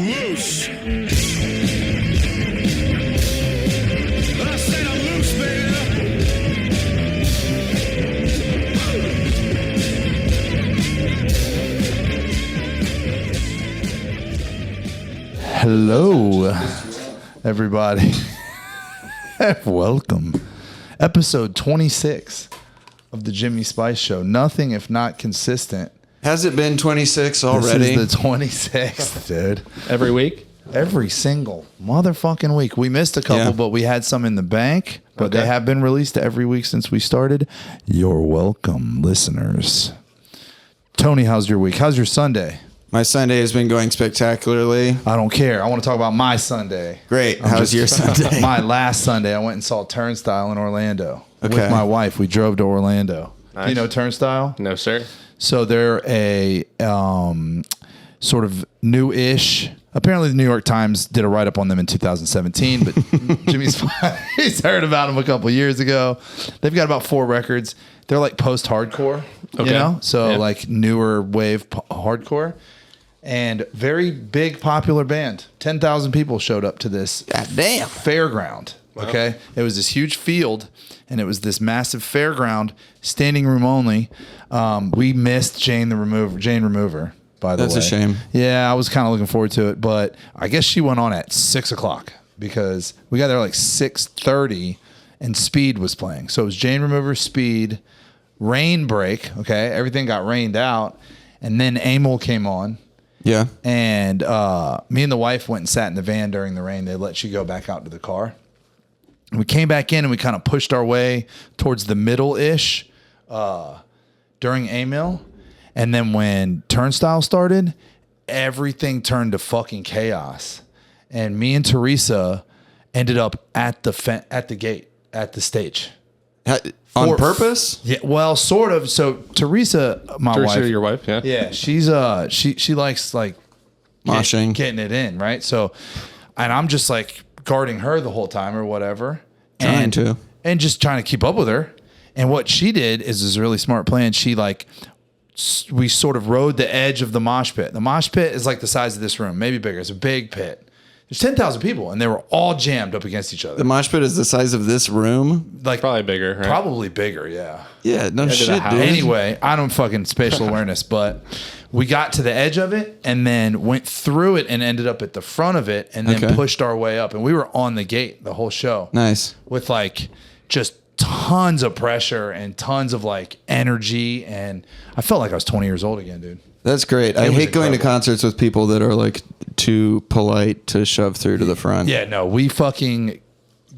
loose. I said I'm loose, baby. Hello, everybody. Welcome. Episode 26 of the Jimmy Spice Show. Nothing if not consistent. Has it been 26 already? This is the 26th, dude. Every week? Every single motherfucking week. We missed a couple, but we had some in the bank. But they have been released every week since we started. You're welcome, listeners. Tony, how's your week? How's your Sunday? My Sunday has been going spectacularly. I don't care. I want to talk about my Sunday. Great. How's your Sunday? My last Sunday, I went and saw Turnstile in Orlando with my wife. We drove to Orlando. Nice. Do you know Turnstile? No, sir. So they're a sort of new-ish. Apparently, the New York Times did a write-up on them in 2017, but Jimmy Spice heard about them a couple years ago. They've got about 4 records. They're like post-hardcore, you know? So like newer wave hardcore. And very big, popular band. 10,000 people showed up to this fairground. Okay, it was this huge field, and it was this massive fairground, standing room only. We missed Jane Remover. By the way, that's a shame. Yeah, I was kind of looking forward to it, but I guess she went on at 6:00 because we got there like 6:30, and Speed was playing. So it was Jane Remover, Speed, Rain Break. Okay, everything got rained out, and then Amel came on. Yeah. And me and the wife went and sat in the van during the rain. They let you go back out to the car. And we came back in and we kind of pushed our way towards the middle-ish during Amel. And then when Turnstile started, everything turned to fucking chaos. And me and Teresa ended up at the gate, at the stage. On purpose? Yeah, well, sort of. So Teresa, my wife, your wife, yeah. Yeah, she's she likes like Moshing. getting it in, right? So, and I'm just like guarding her the whole time or whatever, and just trying to keep up with her. And what she did is this really smart plan. She we sort of rode the edge of the mosh pit. The mosh pit is like the size of this room, maybe bigger. It's a big pit. There's 10,000 people, and they were all jammed up against each other. The mosh pit is the size of this room? Like probably bigger, right? Probably bigger, yeah. Yeah, no shit, dude. Anyway, I don't fucking spatial awareness, but we got to the edge of it and then went through it and ended up at the front of it and then pushed our way up. And we were on the gate the whole show. Nice. With like just tons of pressure and tons of like energy. And I felt like I was 20 years old again, dude. That's great. I hate going to concerts with people that are like too polite to shove through to the front. Yeah, no, we fucking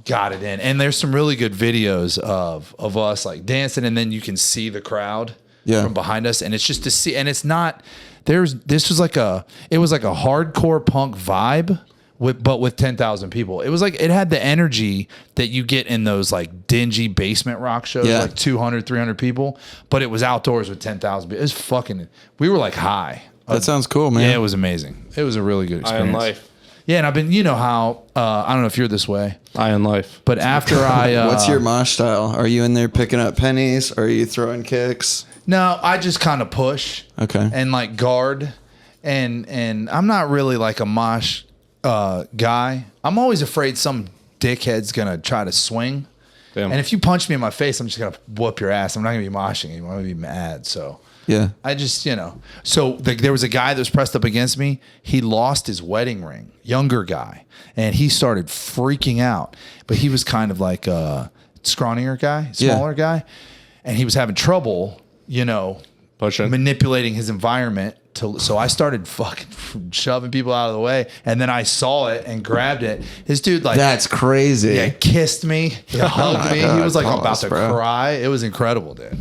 got it in. And there's some really good videos of us like dancing, and then you can see the crowd from behind us. And it's just to see, and it's not, it was like a hardcore punk vibe. But with 10,000 people. It was like, it had the energy that you get in those like dingy basement rock shows, like 200, 300 people, but it was outdoors with 10,000 people. It was fucking, we were like high. That sounds cool, man. Yeah, it was amazing. It was a really good experience. High on life. Yeah, and I've been, you know how, I don't know if you're this way. High on life. But after I... What's your mosh style? Are you in there picking up pennies? Are you throwing kicks? No, I just kind of push. Okay. And like guard. And I'm not really like a mosh guy. I'm always afraid some dickhead's gonna try to swing. Damn. And if you punch me in my face, I'm just gonna whoop your ass. I'm not gonna be moshing anymore. I'm gonna be mad. So yeah, I just, so there was a guy that was pressed up against me. He lost his wedding ring, younger guy, and he started freaking out. But he was kind of like a scrawnier guy, smaller guy, and he was having trouble, pushing, manipulating his environment. So I started fucking shoving people out of the way, and then I saw it and grabbed it. This dude, like, that's crazy. Yeah, kissed me, he hugged me. He was like about to cry. It was incredible, dude.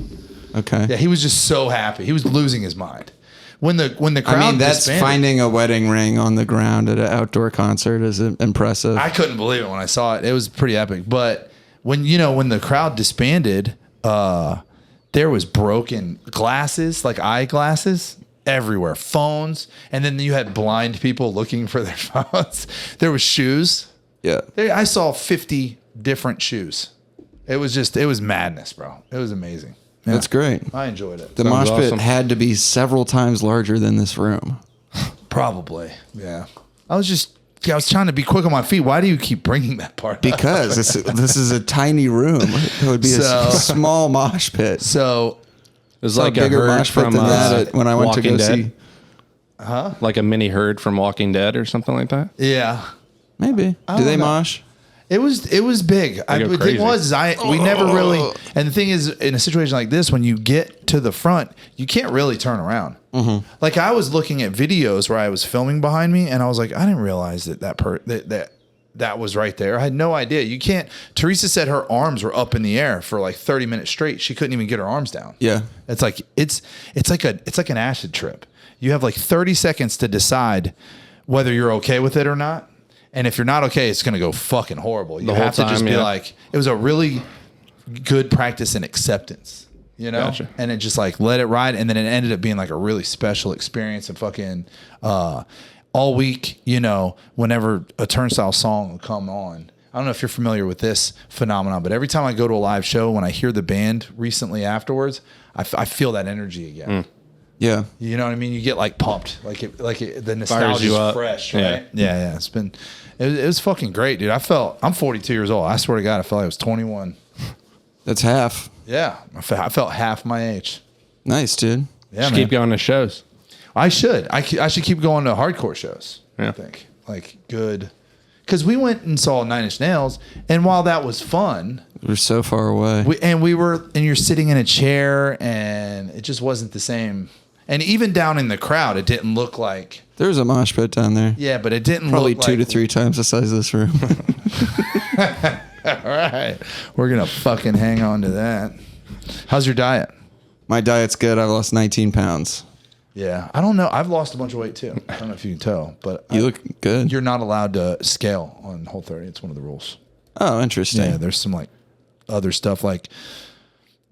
Okay. Yeah, he was just so happy. He was losing his mind when the crowd. I mean, that's disbanded. finding a wedding ring on the ground at an outdoor concert is impressive. I couldn't believe it when I saw it. It was pretty epic. But when the crowd disbanded, there was broken glasses, like eyeglasses, everywhere, phones, and then you had blind people looking for their phones. There was shoes. Yeah, I saw 50 different shoes. It was madness, bro. It was amazing. Yeah. That's great. I enjoyed it. The mosh pit had to be several times larger than this room. Probably. Yeah. I was trying to be quick on my feet. Why do you keep bringing that part up? Because this is a tiny room. It would be a small mosh pit. So It was like a bigger herd mosh pit from than that when I went to Walking go Dead. see. Like a mini herd from Walking Dead or something like that. yeah, Maybe. Do they know. mosh? it was big. go The thing crazy. was we never really. And the thing is, in a situation like this, when you get to the front, you can't really turn around. Mm-hmm. Like I was looking at videos where I was filming behind me, and I was like, I didn't realize that was right there. I had no idea. You can't. Teresa said her arms were up in the air for like 30 minutes straight. She couldn't even get her arms down. Yeah. It's like it's like an acid trip. You have like 30 seconds to decide whether you're okay with it or not. And if you're not okay, it's going to go fucking horrible. You have to just be like, it was a really good practice in acceptance, you know? Gotcha. And it just like let it ride. And then it ended up being like a really special experience and fucking, all week, you know, whenever a Turnstile song will come on. I don't know if you're familiar with this phenomenon, but every time I go to a live show, when I hear the band recently afterwards, I feel that energy again. Yeah. You know what I mean? You get like pumped, the Fires nostalgia you is up. fresh, Yeah. right? Yeah. It was fucking great, dude. I'm 42 years old. I swear to God, I felt like I was 21. That's half. Yeah, I felt half my age. Nice, dude. Yeah, Just man. keep going to shows. I should. I should keep going to hardcore shows. Yeah. I think like good, because we went and saw Nine Inch Nails, and while that was fun, We're so far away. and you're sitting in a chair, and it just wasn't the same. And even down in the crowd, it didn't look like. There's a mosh pit down there. Yeah, but it didn't Probably look 2 to like, 3 times the size of this room. All right, we're gonna fucking hang on to that. How's your diet? My diet's good. I lost 19 pounds. Yeah, I don't know. I've lost a bunch of weight too. I don't know if you can tell, but You look good. You're not allowed to scale on Whole30. It's one of the rules. Oh, interesting. Yeah, there's some like other stuff like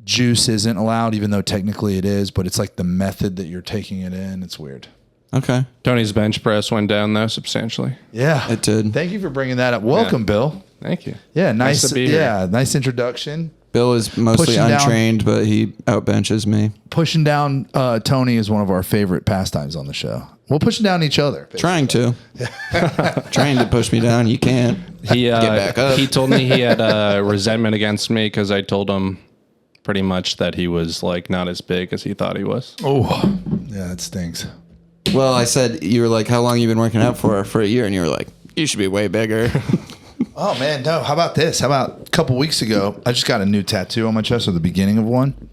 juice isn't allowed, even though technically it is, but it's like the method that you're taking it in. It's weird. Okay. Tony's bench press went down though substantially. Yeah, It did. Thank you for bringing that up. Welcome, Yeah. Bill. Thank you. Yeah, nice. to be here. Yeah, nice introduction. Bill is mostly Pushing down. untrained, but he outbenches me. Pushing down Tony is one of our favorite pastimes on the show. We're pushing down each other. basically. Trying to. Trying to push me down. You can't. He Get back up. he told me he had resentment against me because I told him pretty much that he was like not as big as he thought he was. Oh, yeah, that stinks. Well, I said, you were like, how long you been working out for? For a year. And you were like, you should be way bigger. Oh man, no. How about this? How about a couple weeks ago, I just got a new tattoo on my chest at the beginning of one.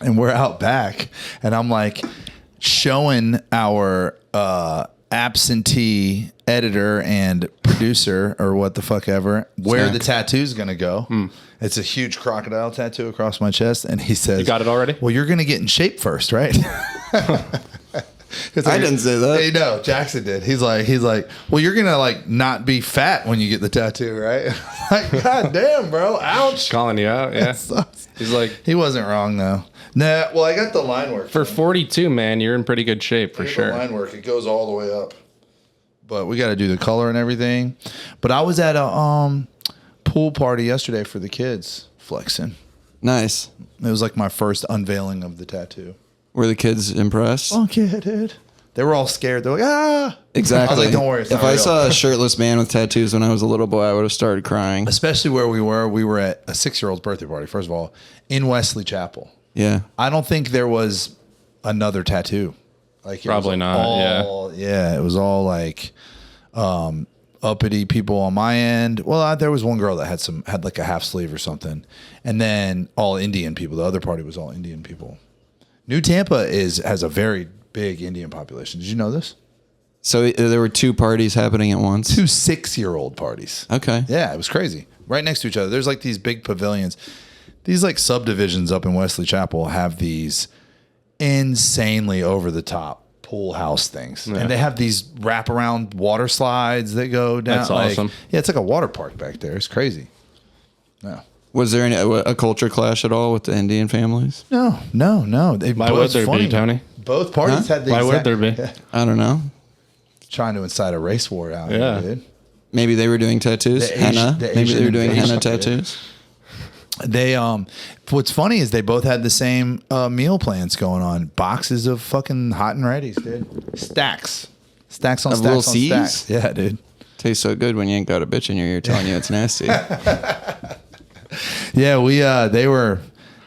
And we're out back and I'm like showing our absentee editor and producer or what the fuck ever where Snack. the tattoo's gonna go. It's a huge crocodile tattoo across my chest, and he says, You got it already? Well, you're gonna get in shape first, right? I didn't say that. Hey, no, Jackson did. He's like, well, you're gonna like not be fat when you get the tattoo, right? Like, God damn, bro, ouch. Calling you out, yeah. He's like, He wasn't wrong though. Nah, well, I got the line work. for 42, man, you're in pretty good shape for I got sure. The line work, it goes all the way up. But we got to do the color and everything. But I was at a pool party yesterday for the kids, flexing. Nice. It was like my first unveiling of the tattoo. Were the kids impressed? Oh, yeah, dude. They were all scared. They're like, ah. Exactly. I was like, don't worry. It's If not I real. saw a shirtless man with tattoos when I was a little boy, I would have started crying. Especially where we were at a 6-year-old's birthday party, first of all, in Wesley Chapel. Yeah. I don't think there was another tattoo. Like it Probably was not, all- yeah. It was all like uppity people on my end. Well, there was one girl that had like a half sleeve or something, and then all Indian people. The other party was all Indian people. New Tampa has a very big Indian population. Did you know this? So there were 2 parties happening at once? 2 6-year-old parties. Okay. Yeah, it was crazy. Right next to each other. There's like these big pavilions. These like subdivisions up in Wesley Chapel have these insanely over the top pool house things. Yeah. And they have these wraparound water slides that go down. That's like- awesome. Yeah, it's like a water park back there. It's crazy. No. Was there a culture clash at all with the Indian families? No. They Why both would there funny. be, Tony? Both parties had the Why would exact- there be? Yeah. I don't know. Trying to incite a race war out Yeah. here, dude. Maybe they were doing tattoos. The Henna. Maybe Asian they were doing henna invasion, dude. tattoos. They what's funny is they both had the same meal plans going on. Boxes of fucking hot and ready's, dude. Stacks Stacks on Of stacks Lil on C's? stacks. Yeah, dude. Tastes so good when you ain't got a bitch in your ear telling you it's nasty. Yeah, they were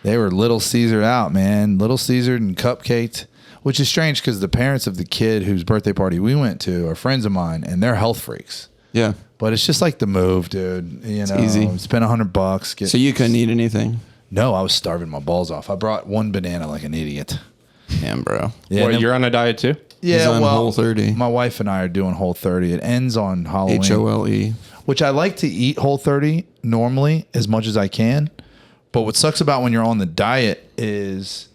Little Caesared out, man. Little Caesared and cupcaked, which is strange because the parents of the kid whose birthday party we went to are friends of mine, and they're health freaks. Yeah. But it's just like the move, dude. You know, easy. spend $100. So you couldn't eat anything? No, I was starving my balls off. I brought one banana like an idiot. Damn, bro. Yeah, What, you're on a diet too? Yeah, He's on well, Whole30. My wife and I are doing Whole30. It ends on Halloween. HOLE. Which I like to eat Whole30 normally as much as I can. But what sucks about when you're on the diet is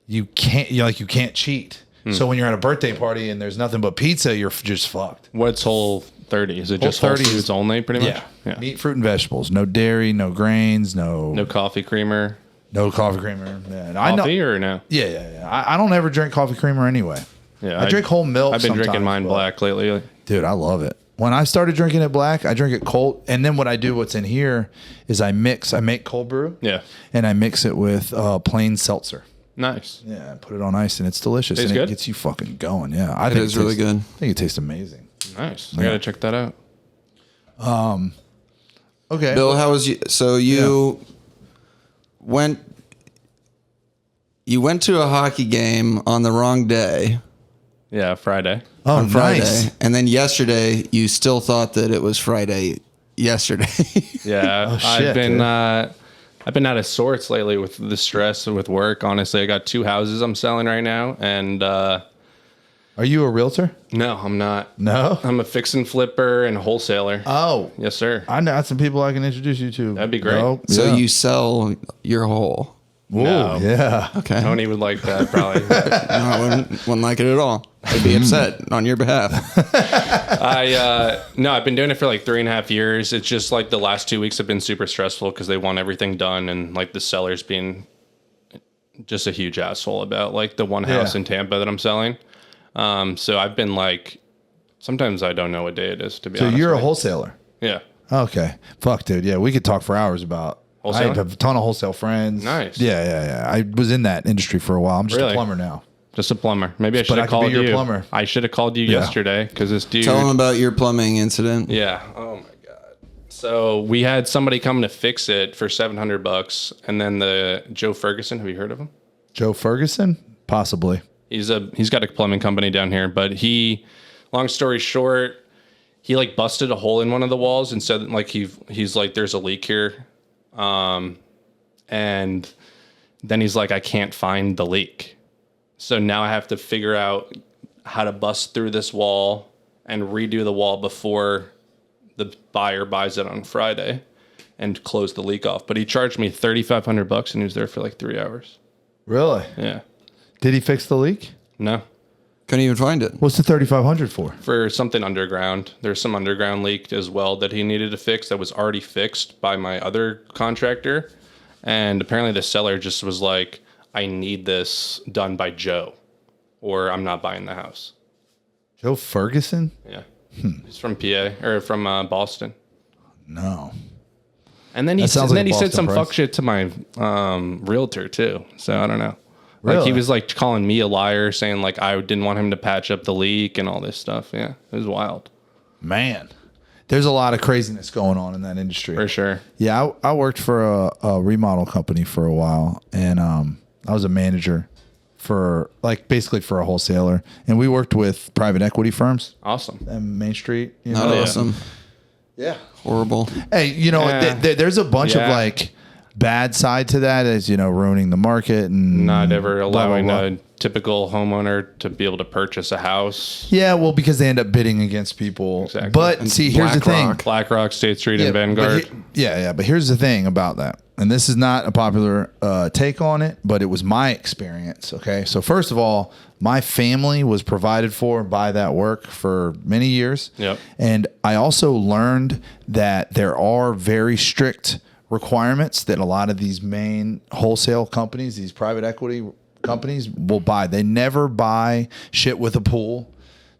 you can't cheat. So when you're at a birthday party and there's nothing but pizza, you're just fucked. What's Whole30? Is it just Whole Whole30 is- Foods only, pretty much? Yeah. Meat, fruit, and vegetables. No dairy, no grains, No coffee creamer. no coffee creamer. Yeah, and Coffee or no? Yeah. I don't ever drink coffee creamer anyway. Yeah, I drink whole milk. I've been drinking sometimes, mine but- black lately. Dude, I love it. When I started drinking it black, I drink it cold. And then what's in here is I make cold brew. Yeah. And I mix it with plain seltzer. Nice. Yeah, I put it on ice and it's delicious. Tastes and good? it gets you fucking going. Yeah. I It think is really tastes- good. I think it tastes amazing. Nice. I gotta check that out. Okay. Bill, how was you? So you went to a hockey game on the wrong day Yeah, Friday. Oh, on Friday, nice. and then yesterday you still thought that it was Friday yesterday. Yeah, Oh, shit, I've been out of sorts lately with the stress and with work. Honestly, I got 2 houses I'm selling right now, and Are you a realtor? no, I'm not. No. I'm a fix and flipper and wholesaler. Oh. Yes, sir. I know some people I can introduce you to. That'd be great. No? So Yeah. you sell your whole. Whoa, No. yeah. Okay. Tony would like that probably. No, I wouldn't like it at all. I'd be upset on your behalf. No, I've been doing it for like 3.5 years. It's just like the last 2 weeks have been super stressful because they want everything done, and like the seller's being just a huge asshole about like the one house Yeah. in Tampa that I'm selling. So I've been like, sometimes I don't know what day it is, to be So honest. you're a with you. wholesaler. Yeah. Okay. Fuck, dude. Yeah, we could talk for hours about. I Wholesaling? have a ton of wholesale friends. Nice. Yeah. I was in that industry for a while. I'm just Really? a plumber now. Just a plumber. Maybe I should I have could be called your you. plumber. I should have called you yesterday because this dude. Tell them about your plumbing incident. Yeah. Oh my god. So we had somebody come to fix it for $700, and then the Joe Ferguson. Have you heard of him? Joe Ferguson? Possibly. He's got a plumbing company down here, but long story short, he like busted a hole in one of the walls and said like he's like there's a leak here, and then he's like I can't find the leak, so now I have to figure out how to bust through this wall and redo the wall before the buyer buys it on Friday and close the leak off. But he charged me $3,500 and he was there for like 3 hours. Really? Yeah. Did he fix the leak? No. Couldn't even find it. What's the 3,500 for? For something underground. There's some underground leak as well that he needed to fix that was already fixed by my other contractor. And apparently the seller just was like, I need this done by Joe or I'm not buying the house. Joe Ferguson? Yeah. He's from PA or from Boston. No. And then he That sounds like a said Boston some price. fuck shit to my realtor too. So I don't know. Like Really? he was like calling me a liar, saying like I didn't want him to patch up the leak and all this stuff. Yeah, it was wild Man. There's a lot of craziness going on in that industry. for sure. Yeah, I worked for a remodel company for a while, and I was a manager for basically for a wholesaler, and we worked with private equity firms Awesome. and Main Street. You Not know? awesome. Yeah. Horrible. Hey, Yeah. there's a bunch of Yeah. like bad side to that, as ruining the market and Not ever blah, blah, allowing blah. a typical homeowner to be able to purchase a house. Yeah, well, because they end up bidding against people. Exactly. But And see, here's the thing. BlackRock. BlackRock, State Street, and But Vanguard. But here's the thing about that, and this is not a popular take on it, but it was my experience. Okay, so first of all, my family was provided for by that work for many years. Yep. And I also learned that there are very strict requirements that a lot of these main wholesale companies, these private equity companies, will buy. They never buy shit with a pool.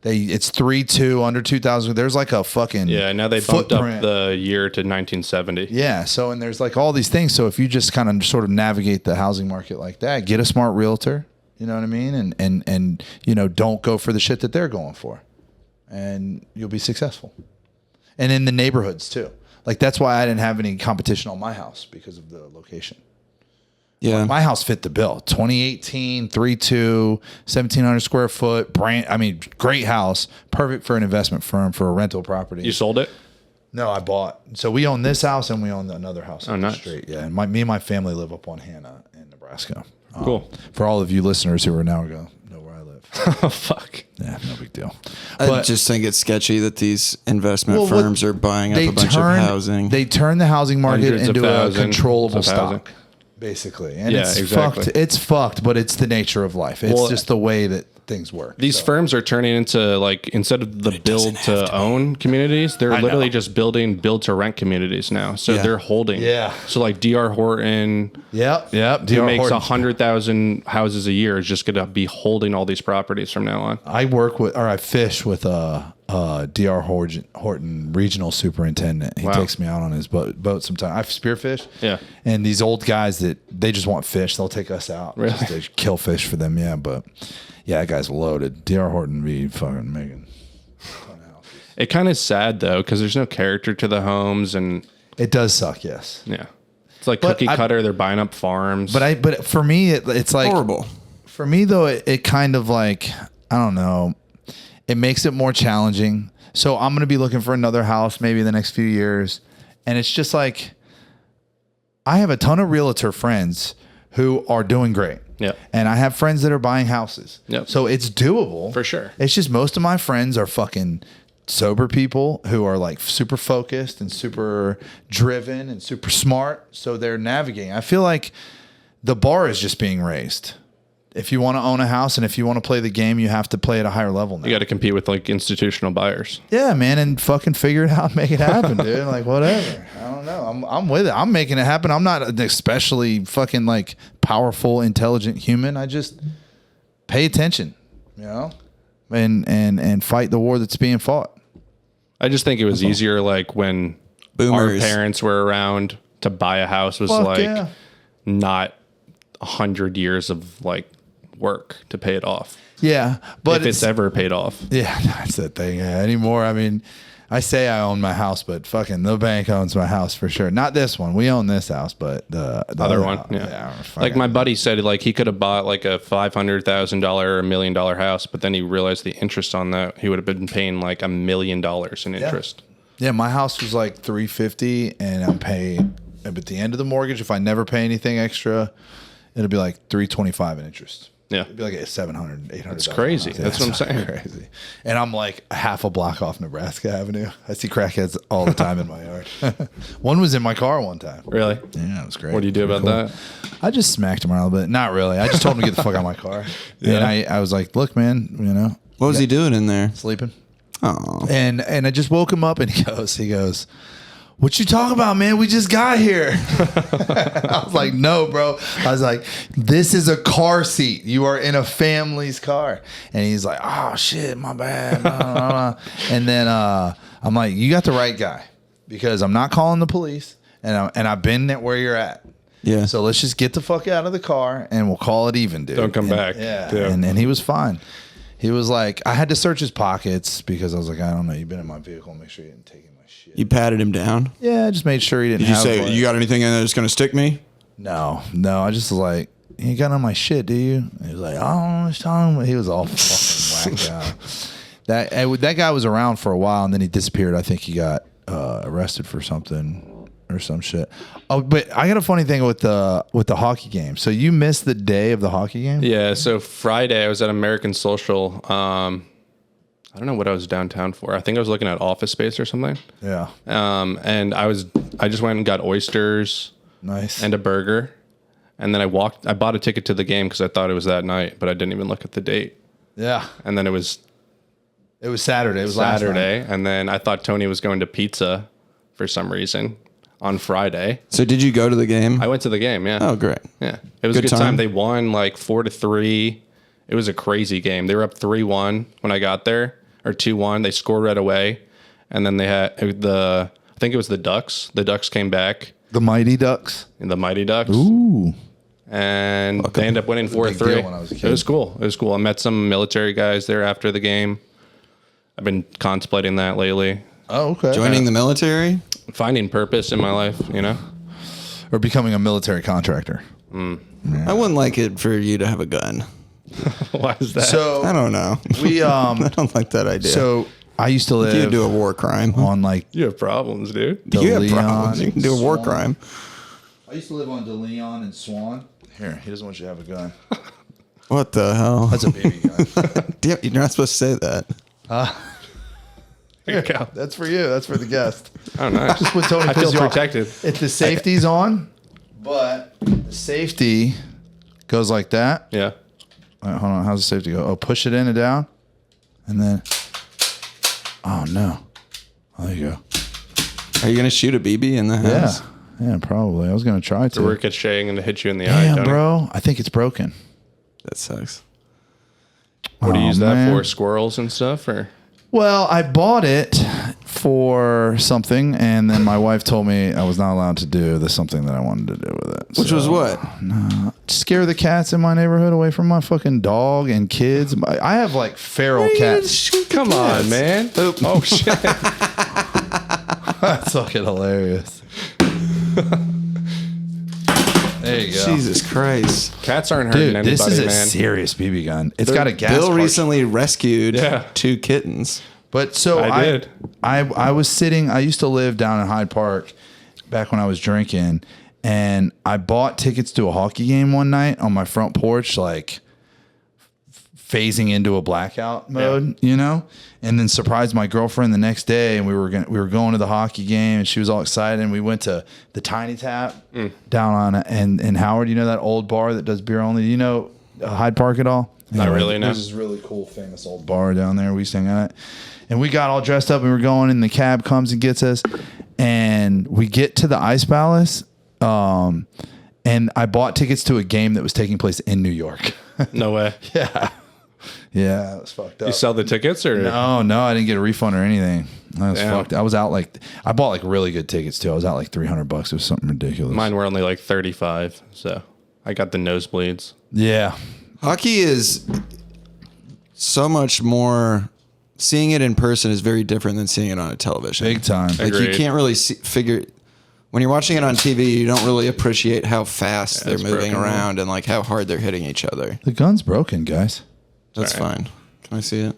It's 3.2 under 2,000. There's like a fucking Yeah, now they bumped up footprint. the year to 1970. Yeah. So, and there's like all these things. So if you just kind of sort of navigate the housing market like that, get a smart realtor, you know what I mean? And don't go for the shit that they're going for. and you'll be successful. And in the neighborhoods too. Like that's why I didn't have any competition on my house because of the location. Yeah. My house fit the bill. 2018, 3.2, 1,700 square foot. Great house. Perfect for an investment firm for a rental property. You sold it? No, I bought. So we own this house and we own another house on the nice. street. Yeah, and me and my family live up on Hannah in Nebraska. Cool. For all of you listeners who are now going to know where I live. Oh, fuck. Yeah, no big deal. I just think it's sketchy that these investment firms are buying up a bunch of housing. They turn the housing market Hundreds of into a thousands controllable of housing. stock, basically. And Yeah, it's exactly. fucked. It's fucked, but it's the nature of life. It's just the way that things work. These firms are turning into like, instead of the build to own communities, they're literally just building build to rent communities now. So they're holding. Yeah. So like DR Horton, Yep. who makes 100,000 houses a year, is just going to be holding all these properties from now on. I fish with DR Horton regional superintendent. He takes me out on his boat sometimes. I spearfish. Yeah. And these old guys they just want fish. They'll take us out. Really? Just to kill fish for them. Yeah. But yeah, that guy's loaded. DR Horton be fucking making fun houses. It kind of sad though, because there's no character to the homes, and It does suck. Yes. yeah, it's like cookie cutter. They're buying up farms. But for me, it's like Horrible. For me though, it kind of like, I don't know. It makes it more challenging. So I'm going to be looking for another house maybe in the next few years. And it's just like, I have a ton of realtor friends who are doing great. Yep. And I have friends that are buying houses. Yep. So it's doable. For sure. It's just most of my friends are fucking sober people who are like super focused and super driven and super smart. So they're navigating. I feel like the bar is just being raised. If you want to own a house and if you want to play the game, you have to play at a higher level now. You got to compete with like institutional buyers. Yeah, man, and fucking figure it out, make it happen, dude. Like whatever. I don't know. I'm with it. I'm making it happen. I'm not an especially fucking like powerful, intelligent human. I just pay attention, you know, and fight the war that's being fought. I just think it was easier like when Boomers. our parents were around to buy a house was not 100 years of like work to pay it off. Yeah, but if it's ever paid off. Yeah, that's the thing. Yeah, anymore. I mean, I say I own my house, but fucking the bank owns my house for sure. Not this one. We own this house, but the other one. house, Yeah. fucking- Like my buddy said, like he could have bought like a $500,000 or $1 million house, but then he realized the interest on that, he would have been paying like $1 million in interest. Yeah, my house was like $350, and I'm paying at the end of the mortgage. If I never pay anything extra, it'll be like $325 in interest. Yeah. It'd be like a $700,000, $800,000. It's crazy. That's what I'm saying. Crazy. And I'm like half a block off Nebraska Avenue. I see crackheads all the time in my yard. One was in my car one time. Really? Yeah, it was great. What do you do about that? I just smacked him around a little bit. Not really. I just told him to get the fuck out of my car. And I was like, look, man, you know. What was he doing in there? Sleeping. Oh. And I just woke him up and he goes, what you talking about, man? We just got here. I was like, no, bro. I was like, this is a car seat. You are in a family's car. And he's like, oh, shit, my bad. And then I'm like, you got the right guy because I'm not calling the police and I've been at where you're at. Yeah. So let's just get the fuck out of the car and we'll call it even, dude. Don't come back. Yeah. Yeah. And he was fine. He was like, I had to search his pockets because I was like, I don't know. You've been in my vehicle. Make sure you didn't take my shit. You patted him down? Yeah, I just made sure he didn't Did you have say, like, you got anything in there that's going to stick me? No. I just was like, you got on my shit, do you? And he was like, oh, it's time. He was all fucking whacked out. That guy was around for a while and then he disappeared. I think he got arrested for something or some shit. Oh, but I got a funny thing with the hockey game. So you missed the day of the hockey game? Yeah. So Friday I was at American Social. I don't know what I was downtown for. I think I was looking at Office Space or something. Yeah. And I just went and got oysters. Nice. And a burger. And then I bought a ticket to the game because I thought it was that night, but I didn't even look at the date. Yeah. And then it was Saturday. It was last Saturday. night. And then I thought Tony was going to pizza for some reason on Friday. So did you go to the game? I went to the game, yeah. Oh, great. Yeah. It was a good time. They won like 4-3. It was a crazy game. They were up 3-1 when I got there, or 2-1. They scored right away. And then they had I think it was the Ducks. The Ducks came back. The Mighty Ducks. The Mighty Ducks. Ooh. And they ended up winning Big deal 4-3. when I was a kid. It was cool. I met some military guys there after the game. I've been contemplating that lately. Oh, okay. Joining the military? Finding purpose in my life, you know? Or becoming a military contractor. I wouldn't like it for you to have a gun. Why is that? So I don't know. we I don't like that idea. So I used to live. you can do a war crime. on like you have problems, dude. the You have Leon problems. You can do a war Swan. crime. I used to live on DeLeon and Swan. Here, he doesn't want you to have a gun. What the hell? That's a baby gun. Damn, you're not supposed to say that. Here you go. That's for you. That's for the guest. Oh, nice. Just when Tony I feel pisses you off. protected. If the safety's on, but the safety goes like that. Yeah. All right, hold on. How's the safety go? Oh, push it in and down, and then. Oh no! Oh, there you go. Are you gonna shoot a BB in the Yeah, house? yeah, probably. I was gonna try The to. ricocheting and to hit you in the eye. Damn, Tony. bro. I think it's broken. That sucks. What do you Oh, use that man. for? Squirrels and stuff, or? Well, I bought it for something, and then my wife told me I was not allowed to do the something that I wanted to do with it. Which was what? Scare the cats in my neighborhood away from my fucking dog and kids. I have like feral cats. Come on, man. Oh shit. That's fucking hilarious. There you go. Jesus Christ. Cats aren't hurting Dude, anybody, this is a man. serious BB gun. It's got a gas Bill cartridge. recently rescued Yeah. 2 kittens. But so I did. I was sitting. I used to live down in Hyde Park back when I was drinking, and I bought tickets to a hockey game one night on my front porch, like phasing into a blackout mode, you know, and then surprised my girlfriend the next day, and we were going to the hockey game, and she was all excited, and we went to the Tiny Tap down on in Howard. You know that old bar that does beer only. Do you know Hyde Park at all? Not really, no. There's this really cool, famous old bar down there. We used to hang out at. And we got all dressed up and we were going, and the cab comes and gets us. And we get to the Ice Palace. And I bought tickets to a game that was taking place in New York. No way. Yeah. Yeah, it was fucked up. You sell the tickets, or? No, I didn't get a refund or anything. I was Damn. fucked. I was out I bought like really good tickets too. I was out like $300. It was something ridiculous. Mine were only like 35, so I got the nosebleeds. Yeah. Hockey is so much more. Seeing it in person is very different than seeing it on a television. Big time. Like you Agreed. can't really figure when you're watching it on TV. You don't really appreciate how fast they're it's moving broken. around and like how hard they're hitting each other. The gun's broken, guys. That's All right. fine. Can I see it?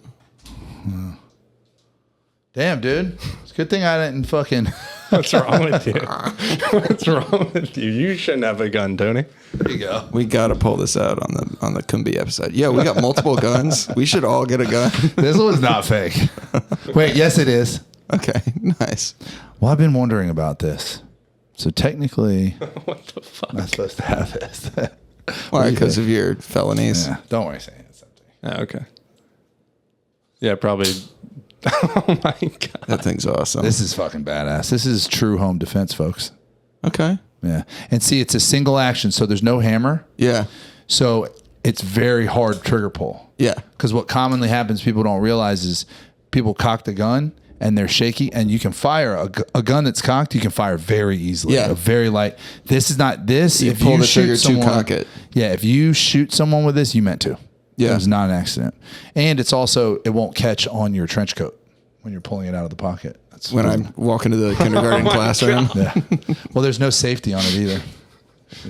Damn, dude. It's a good thing I didn't fucking. What's wrong with you? What's wrong with you? You shouldn't have a gun, Tony. There you go. We gotta pull this out on the Kumbi episode. Yeah, we got multiple guns. We should all get a gun. This one's not fake. Wait, yes, it is. Okay, nice. Well, I've been wondering about this. So technically, What the fuck? I'm not supposed to have this. Why? Because of your felonies. Yeah, don't worry, saying it's empty. Oh, okay. Yeah, probably. Oh my god. That thing's awesome. This is fucking badass. This is true home defense, folks. Okay. Yeah. And see, it's a single action, so there's no hammer. Yeah. So it's very hard trigger pull. Yeah. Because what commonly happens, people don't realize, is people cock the gun and they're shaky, and you can fire a gun that's cocked. You can fire very easily. Yeah. A very light. This is not this. You if pull you the shoot trigger to someone, cock it. Yeah. If you shoot someone with this, you meant to. Yeah. It was not an accident. And it's also, it won't catch on your trench coat when you're pulling it out of the pocket. That's When I walk into the kindergarten classroom, Yeah. Well, there's no safety on it either.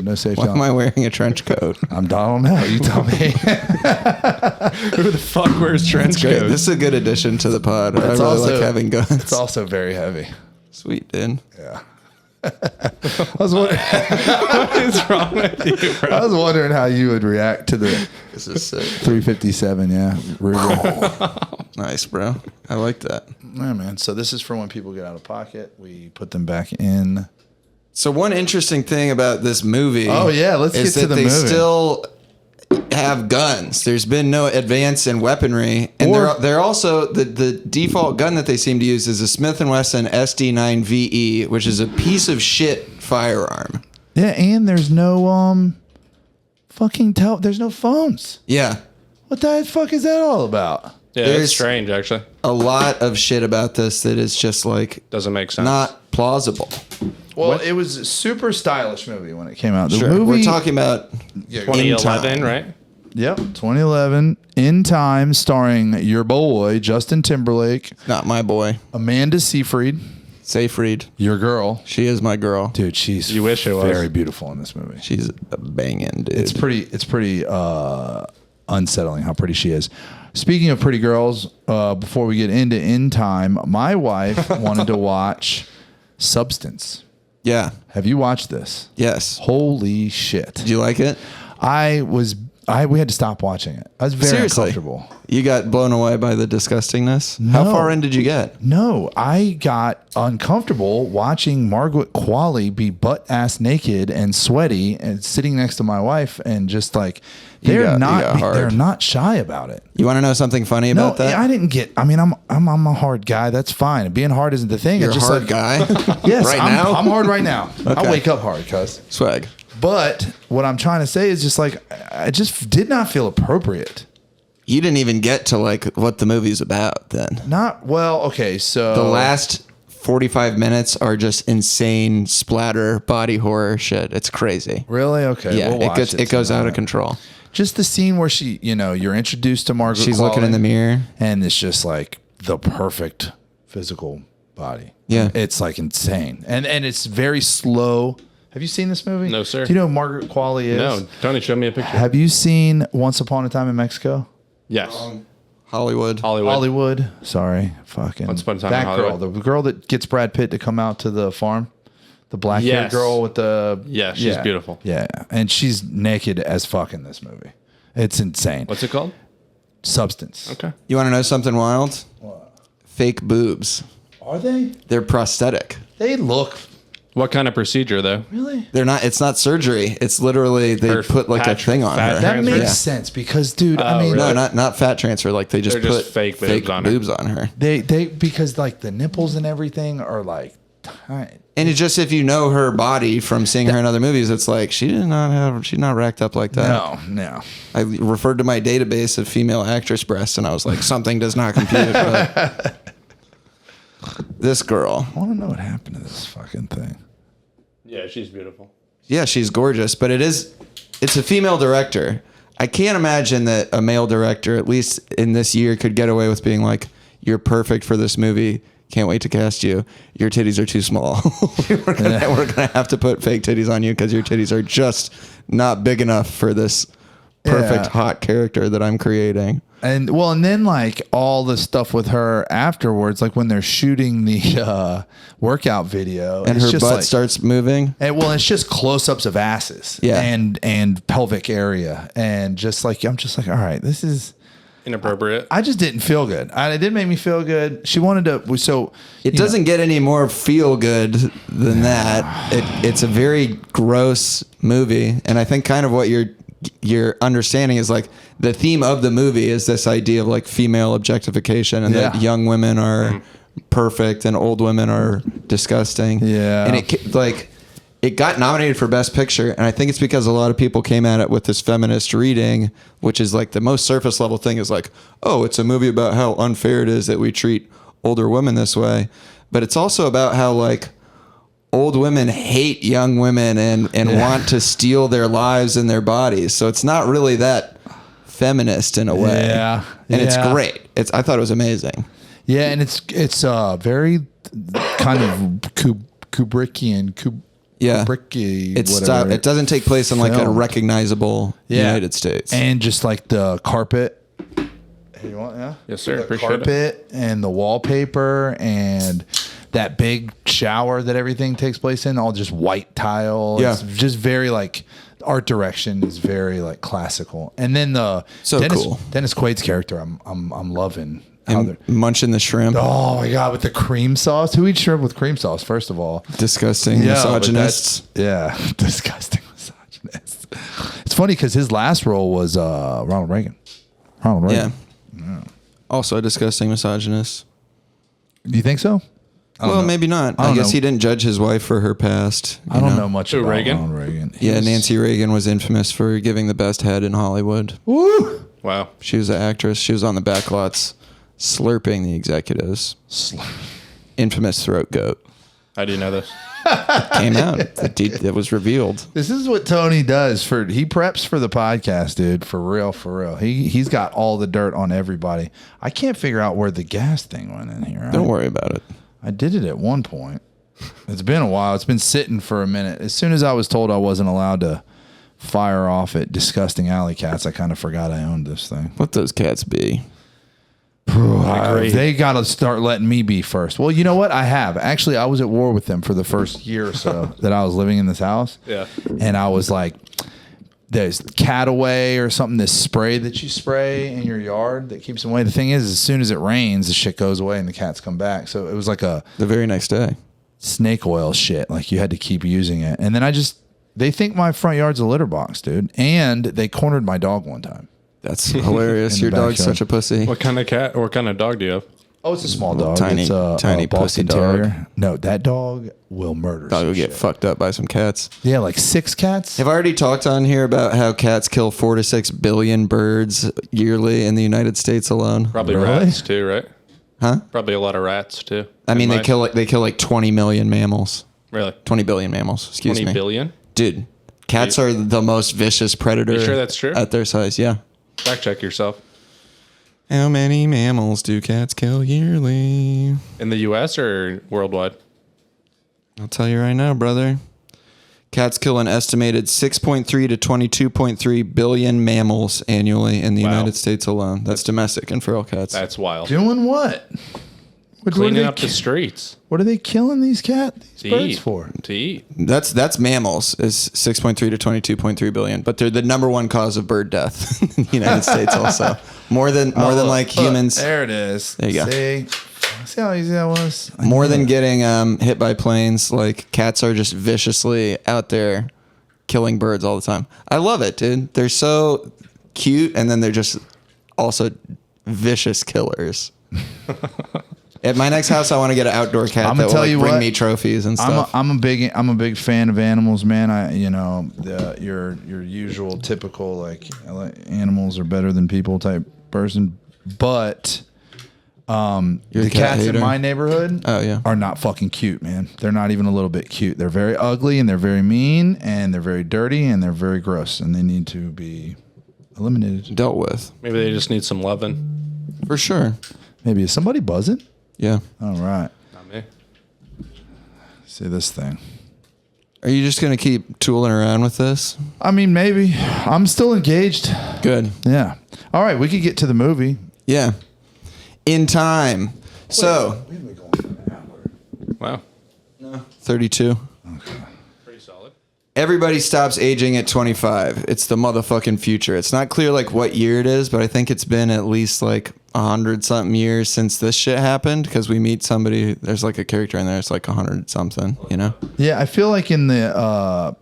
No safety why on am it. I wearing a trench coat? I don't know. You tell me. Who the fuck wears trench Great. coats? This is a good addition to the pod. I It's really also- like having guns. It's also very heavy. Sweet, dude. Yeah. I was wondering. What is wrong with you, bro? I was wondering how you would react to the This is sick. 357. Yeah, Ruger. Nice, bro. I like that. Yeah, man. So this is for when people get out of pocket. We put them back in. So one interesting thing about this movie, Oh, yeah, let's is get to that the they movie. still have guns. There's been no advance in weaponry, and Or- they're also the default gun that they seem to use is a Smith & Wesson SD9VE, which is a piece of shit firearm. Yeah, and there's no there's no phones. Yeah, What the fuck is that all about? Yeah, There's- it's strange, actually. a lot of shit about this that is just like Doesn't make sense. not plausible. Well, it was a super stylish movie when it came out. The Sure, movie we're talking about Yeah, in 2011, time. right? Yep, 2011. In Time, starring your boy Justin Timberlake, Not my boy. Amanda Seyfried, Seyfried. your girl. She is my girl. Dude, she's You wish it was. very beautiful in this movie. She's a banging dude. It's pretty unsettling how pretty she is. Speaking of pretty girls, before we get into In Time, my wife wanted to watch Substance. Yeah. Have you watched this? Yes. Holy shit. Did you like it? We had to stop watching it. I was very Seriously? uncomfortable. You got blown away by the disgustingness? No. How far in did you get? No, I got uncomfortable watching Margaret Qualley be butt ass naked and sweaty and sitting next to my wife and just like You got hard. they're not shy about it. You want to know something funny about that? I didn't get. I mean, I'm a hard guy. That's fine. Being hard isn't the thing. You're it's a just hard like, guy? Yes, Right I'm, now? I'm hard right now. I Okay. wake up hard, cuz. Swag. But what I'm trying to say is just like I just did not feel appropriate. You didn't even get to like what the movie's about then. Not well. Okay, so The last 45 minutes are just insane splatter body horror shit. It's crazy. really okay. Yeah, we'll watch it goes out of tonight. control. Just the scene where you're introduced to Margaret. She's looking in the mirror. and it's just like the perfect physical body. Yeah. It's like insane, and it's very slow. Have you seen this movie? No, sir. Do you know who Margaret Qualley is? No, Tony, show me a picture. Have you seen Once Upon a Time in Mexico? Yes. Hollywood. Hollywood. Sorry, fucking. Once Upon a Time in that girl, Hollywood. the girl that gets Brad Pitt to come out to the farm, the black haired Yes. girl with the. Yeah, she's beautiful. Yeah, and she's naked as fuck in this movie. It's insane. What's it called? Substance? Okay. You want to know something wild? Fake boobs. Are they? They're prosthetic. They look What kind of procedure, though? really. They're not. It's not surgery. It's literally they Her put like a fat- thing on fat her. That transfer? makes Yeah. sense because, dude, I Oh, mean, really? No, not fat transfer. Like they just They're put just fake boobs on her. they because like the nipples and everything are like tight. And it's just if you know her body from seeing her in other movies, it's like she's not racked up like that. No. I referred to my database of female actress breasts, and I was like, something does not compute. But this girl, I want to know what happened to this fucking thing. Yeah, she's beautiful. yeah, she's gorgeous, but it's a female director. I can't imagine that a male director, at least in this year, could get away with being like, "You're perfect for this movie. Can't wait to cast you. Your titties are too small. we're gonna have to put fake titties on you because your titties are just not big enough for this perfect Yeah. hot character that I'm creating." And then like all the stuff with her afterwards, like when they're shooting the workout video, And it's her just butt like, starts moving. it's just close-ups of asses, Yeah. and pelvic area, and just like I'm just like, all right, this is. Inappropriate. I just didn't feel good. It didn't make me feel good. She wanted to. So It doesn't get any more feel good than that. It's a very gross movie, and I think kind of what your understanding is like the theme of the movie is this idea of like female objectification and that Yeah. young women are perfect and old women are disgusting. Yeah. And it got nominated for Best Picture, and I think it's because a lot of people came at it with this feminist reading, which is like the most surface level thing is like, oh, it's a movie about how unfair it is that we treat older women this way. But it's also about how like old women hate young women and want to steal their lives and their bodies. So it's not really that feminist in a way. Yeah. And it's Yeah. great. I thought it was amazing. Yeah, and it's very kind of Kubrickian. Yeah. Kubricky, It doesn't take place in like a Film. recognizable United States. and just like the carpet. Hey, you want Yes, sir. The Appreciate it. carpet and the wallpaper and that big shower that everything takes place in, all just white tile. Yeah. It's just very like art direction is very like classical. And then the So cool. Dennis Quaid's character, I'm loving. How And munching the shrimp. oh my god, with the cream sauce. Who eats shrimp with cream sauce? First of all, Disgusting Yeah, but misogynists. disgusting misogynist. It's funny because his last role was Ronald Reagan. Ronald Reagan. Yeah. Also a disgusting misogynist. Do you think so? Well, maybe not. I I don't guess know. he didn't judge his wife for her past. I don't know much Who, about Reagan? Ronald Reagan. Yeah, He's- Nancy Reagan was infamous for giving the best head in Hollywood. Woo! Wow. She was an actress. She was on the backlots slurping the executives. Infamous throat goat. How do you know this? Came out. It was revealed. This is what Tony does he preps for the podcast, dude. For real, for real. He's got all the dirt on everybody. I can't figure out where the gas thing went in here. Don't worry about it. I did it at one point. It's been a while. It's been sitting for a minute. As soon as I was told I wasn't allowed to fire off at disgusting alley cats, I kind of forgot I owned this thing. Let those cats be. They got to start letting me be first. Well, you know what? I have. Actually, I was at war with them for the first year or so that I was living in this house. Yeah. And I was like, there's cat away or something, this spray that you spray in your yard that keeps them away. The thing is, as soon as it rains, the shit goes away and the cats come back. So it was like the very next day. Snake oil shit. Like you had to keep using it. And then they think my front yard's a litter box, dude. And they cornered my dog one time. That's hilarious. Your dog's backyard. such a pussy. What kind of cat or what kind of dog do you have? Oh, it's a small dog. Tiny, it's a tiny Boston pussy dog. Terrier. No, that dog will murder. Dog some will get shit. fucked up by some cats. Yeah, like 6 cats. Have I already talked on here about how cats kill 4 to 6 billion birds yearly in the United States alone? Probably Really? rats too, right? Huh? Probably a lot of rats too. I mean, they kill like 20 million mammals. Really? 20 billion mammals. Excuse 20 me. billion? Dude, cats are the most vicious predator. You sure that's true? At their size, yeah. Fact check yourself. How many mammals do cats kill yearly? In the U.S. or worldwide? I'll tell you right now, brother. Cats kill an estimated 6.3 to 22.3 billion mammals annually in the Wow. United States alone. That's domestic and feral cats. That's wild. Doing what? What are Cleaning they up the streets. What are they killing these birds eat. for? To eat. That's mammals is 6.3 to 22.3 billion, but they're the number one cause of bird death in the United States also. More than like humans. There it is. There you go. See how easy that was? More than getting hit by planes, like cats are just viciously out there killing birds all the time. I love it, dude. They're so cute, and then they're just also vicious killers. At my next house, I want to get an outdoor cat that will bring me trophies and stuff. I'm a big fan of animals, man. Your usual typical like animals are better than people type person, but You're the a cat cats hater? in my neighborhood are not fucking cute, man. They're not even a little bit cute. They're very ugly and they're very mean and they're very dirty and they're very gross and they need to be eliminated. Dealt with. Maybe they just need some loving. For sure. Maybe is somebody buzzing? Yeah. All right. Not me. See this thing. Are you just going to keep tooling around with this? I mean, maybe. I'm still engaged. Good. Yeah. All right, we could get to the movie. Yeah. In time. So, Wow. 32. Pretty solid. Everybody stops aging at 25. It's the motherfucking future. It's not clear like what year it is, but I think it's been at least like 100 something years since this shit happened because we meet somebody. There's like a character in there. It's like 100 something, you know? Yeah, I feel like in the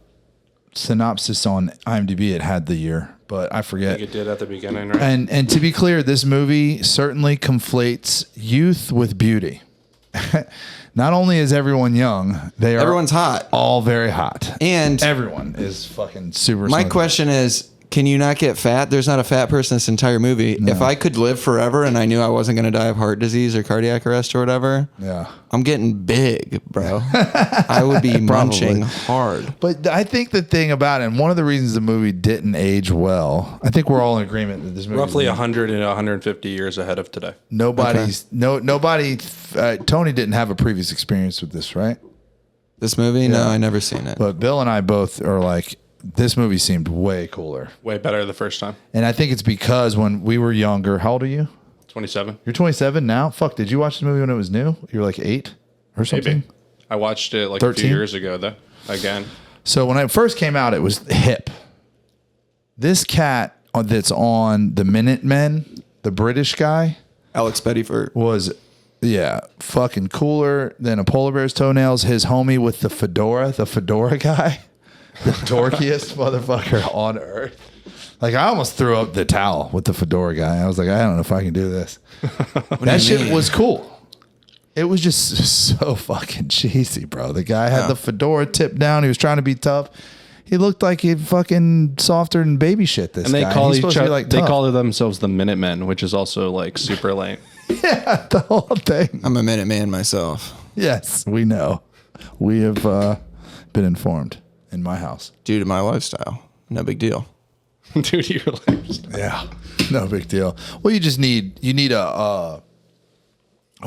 synopsis on IMDb it had the year, but I I forget. think it did at the beginning, right? And to be clear, this movie certainly conflates youth with beauty. Not only is everyone young, Everyone's hot. all very hot. And Everyone is fucking super my smoking. question is, can you not get fat? There's not a fat person in this entire movie. No. If I could live forever and I knew I wasn't going to die of heart disease or cardiac arrest or whatever, Yeah. I'm getting big, bro. I would be munching hard. But I think the thing about it, and one of the reasons the movie didn't age well, I think we're all in agreement that this movie Roughly 100 and 150 years ahead of today. nobody. Tony didn't have a previous experience with this, right? This movie? No, I never seen it. But Bill and I both are like, this movie seemed way cooler. Way better the first time. And I think it's because when we were younger, how old are you? 27. You're 27 now? Fuck, did you watch the movie when it was new? You were like 8 or something? Maybe. I watched it like 13? a few years ago, though. Again. So when it first came out, it was hip. This cat that's on the Minutemen, the British guy, Alex Pettyford. was, fucking cooler than a polar bear's toenails. His homie with the fedora guy, the dorkiest motherfucker on earth. Like, I almost threw up the towel with the fedora guy. I was like, I don't know if I can do this. That shit was cool. It was just so fucking cheesy, bro. The guy had the fedora tipped down. He was trying to be tough. He looked like he fucking softer than baby shit. This And they guy. call He's each supposed to be other, like they tough. call themselves the Minutemen, which is also like super lame. Yeah, the whole thing. I'm a Minuteman myself. Yes, we know. We have been informed in my house. Due to my lifestyle. No big deal. Due to your lips. Yeah, no big deal. Well, you need a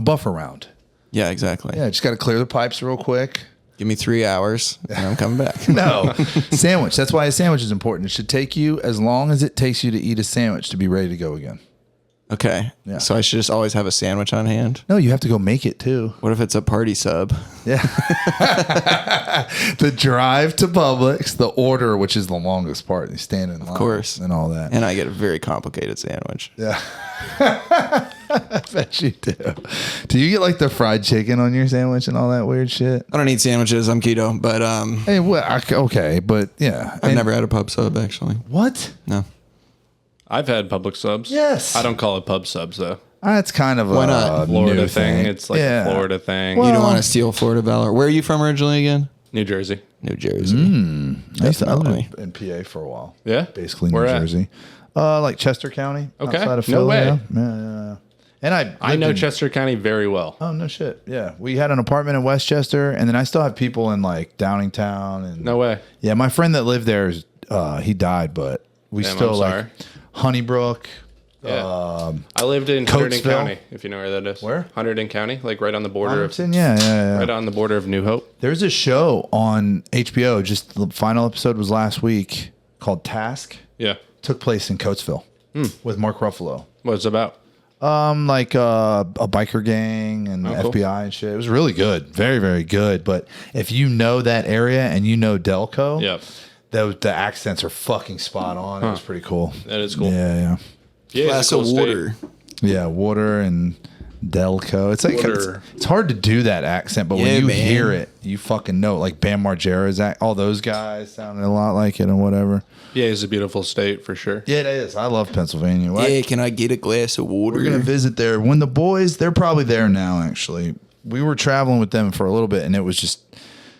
buffer round. Yeah, exactly. Yeah, just got to clear the pipes real quick. Give me 3 hours and I'm coming back. No, sandwich. That's why a sandwich is important. It should take you as long as it takes you to eat a sandwich to be ready to go again. Okay. Yeah. So I should just always have a sandwich on hand? No, you have to go make it too. What if it's a party sub? Yeah. The drive to Publix, the order, which is the longest part. You stand in line. Of course. And all that. And I get a very complicated sandwich. Yeah. I bet you do. Do you get like the fried chicken on your sandwich and all that weird shit? I don't eat sandwiches. I'm keto, but Hey, well, okay, but yeah. I've never had a pub sub actually. What? No. I've had public subs. Yes. I don't call it pub subs though. That's kind of Why a not? Florida new thing. It's like a Florida thing. Well, You don't want to steal Florida valor. Where are you from originally again? New Jersey. New Jersey. I used to I Definitely. lived in PA for a while. Yeah? Basically Where New at? Jersey. Like Chester County. Okay. Outside of No Philly. way. Yeah. And I I lived know in- Chester County very well. Oh, no shit. Yeah. We had an apartment in Westchester, and then I still have people in like Downingtown. And No way. Yeah, my friend that lived there, he died, but we Damn, still I'm like sorry. Honeybrook. Yeah. I lived in Hunterdon Coatesville. County, if you know where that is. Where? Hunterdon County, like right on the border of Arlington, yeah. right on the border of New Hope. There's a show on HBO, just the final episode was last week, called Task. Yeah. Took place in Coatesville with Mark Ruffalo. What's it about? Like a biker gang and the cool. FBI and shit. It was really good. Very, very good. But if you know that area and you know Delco, Yep. the accents are fucking spot on. It was pretty cool. That is cool. Yeah. Yeah, it's Glass a cool of state. water. Yeah, water and Delco. It's like Water. it's hard to do that accent, but when Yeah, you man. hear it, you fucking know. Like Bam Margera's all those guys sounded a lot like it and whatever. Yeah, it's a beautiful state for sure. Yeah, it is. I love Pennsylvania. Well, Yeah, can I get a glass of water? we're gonna visit there when the boys. They're probably there now. Actually, we were traveling with them for a little bit, and it was just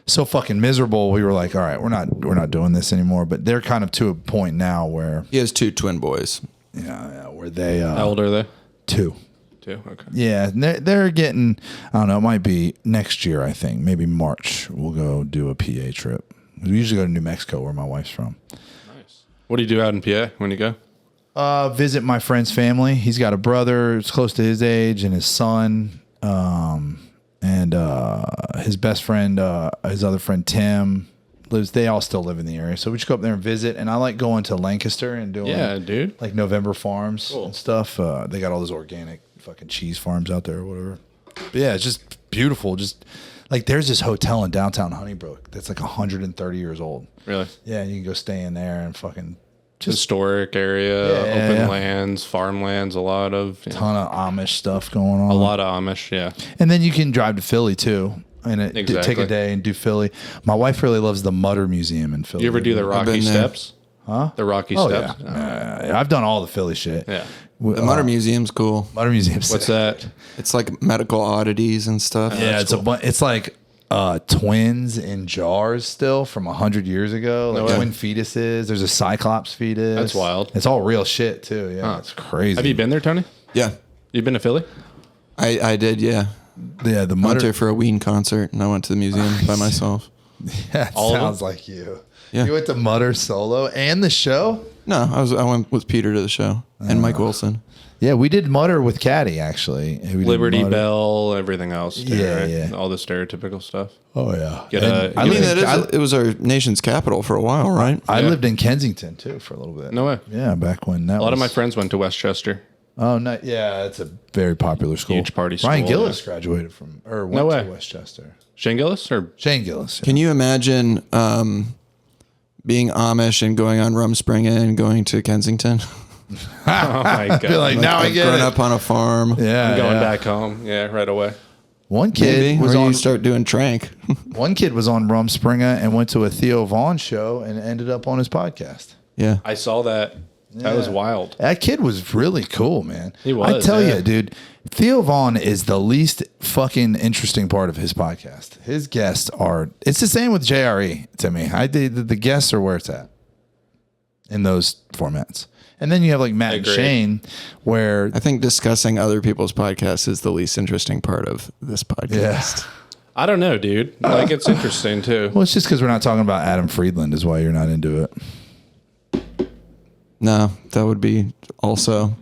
so fucking miserable. We were like, all right, we're not doing this anymore. But they're kind of to a point now where He has 2 twin boys. where they How old are they? 2. Two. Okay. Yeah, they're getting. I don't know. It might be next year. I think maybe March. We'll go do a PA trip. We usually go to New Mexico, where my wife's from. Nice. What do you do out in PA when you go? Visit my friend's family. He's got a brother who's close to his age, and his son, and his best friend, his other friend Tim lives. They all still live in the area, so we just go up there and visit. And I like going to Lancaster and doing Yeah, dude. like November Farms Cool. and stuff. They got all those organic fucking cheese farms out there or whatever. But yeah, it's just beautiful. Just like there's this hotel in downtown Honeybrook that's like 130 years old. Really? Yeah, you can go stay in there and fucking just Historic area, Yeah. open lands, farmlands, a lot of ton of Amish stuff going on. a lot of Amish. Yeah. And then you can drive to Philly too. And take Exactly. a day and do Philly. My wife really loves the Mutter Museum in Philly. You ever do the Rocky been there. Steps? Huh? The Rocky Oh, Steps. yeah. I've done all the Philly shit. Yeah. The Mutter Museum's cool. Mutter Museum. What's that? It's like medical oddities and stuff. Yeah, That's it's it's like twins in jars still from 100 years ago. Like way. twin fetuses. There's a cyclops fetus. That's wild. It's all real shit too. Yeah, it's crazy. Have you been there, Tony? Yeah. You've been to Philly? I did, yeah. Yeah, the I went Mutter. there for a Ween concert and I went to the museum by myself. That All of them? sounds like you. Yeah. You went to Mutter solo and the show. No, I went with Peter to the show and Mike Wilson. Yeah, we did Mutter with Caddy actually. We did Liberty Mutter. Bell, everything else. Too, Yeah, right? yeah. All the stereotypical stuff. Oh yeah. Get And a- I I You mean, lived that in- is, it was our nation's capital for a while, right? I Yeah. lived in Kensington too for a little bit. No way. Yeah, back when that A lot of my was- friends went to Westchester. Oh no, yeah, it's a very popular school. Huge party Ryan school, Gillis graduated from or went No way. to Westchester. Shane Gillis or Shane Gillis. Can you imagine being Amish and going on Rumspringa and going to Kensington? oh my god, Be like, now I I've get grown it. up on a farm. Yeah, I'm going yeah. back home. Yeah, right away. One kid Maybe. was Or on. you start doing Trank. One kid was on Rumspringa and went to a Theo Vaughn show and ended up on his podcast. Yeah. I saw that. That was Yeah. wild. That kid was really cool, man. He was, I tell yeah. you, dude, Theo Vaughn is the least fucking interesting part of his podcast. His guests are. It's the same with JRE to me. The guests are where it's at in those formats. And then you have like Matt and Agreed. Shane, where I think discussing other people's podcasts is the least interesting part of this podcast. yeah, I don't know, dude. Like, it's interesting too. Well, it's just because we're not talking about Adam Friedland is why you're not into it. No, that would be also.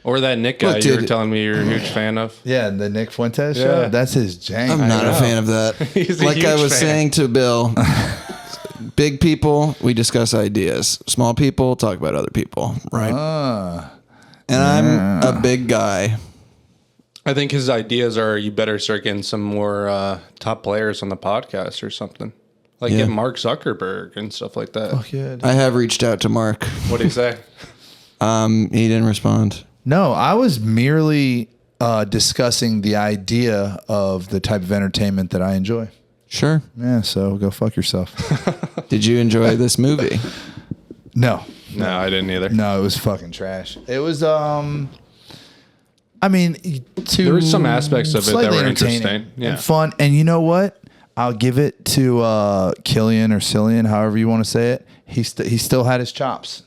Or that Nick guy Look, you were dude. telling me you're a huge fan of. Yeah, the Nick Fuentes show. Yeah. That's his jank. I'm not a know. fan of that. He's a Like I huge was fan. saying to Bill, big people, we discuss ideas. Small people talk about other people, right? And I'm a big guy. I think his ideas are you better start getting some more top players on the podcast or something. Like Yeah. get Mark Zuckerberg and stuff like that. Oh, good. I have reached out to Mark. What do you say? He didn't respond. No, I was merely discussing the idea of the type of entertainment that I enjoy. Sure. Yeah, so go fuck yourself. Did you enjoy this movie? No. No, I didn't either. No, it was fucking trash. It was I mean, There were some aspects of it that slightly were entertaining interesting. Yeah. and fun. And you know what? I'll give it to Killian or Cillian, however you want to say it. He still had his chops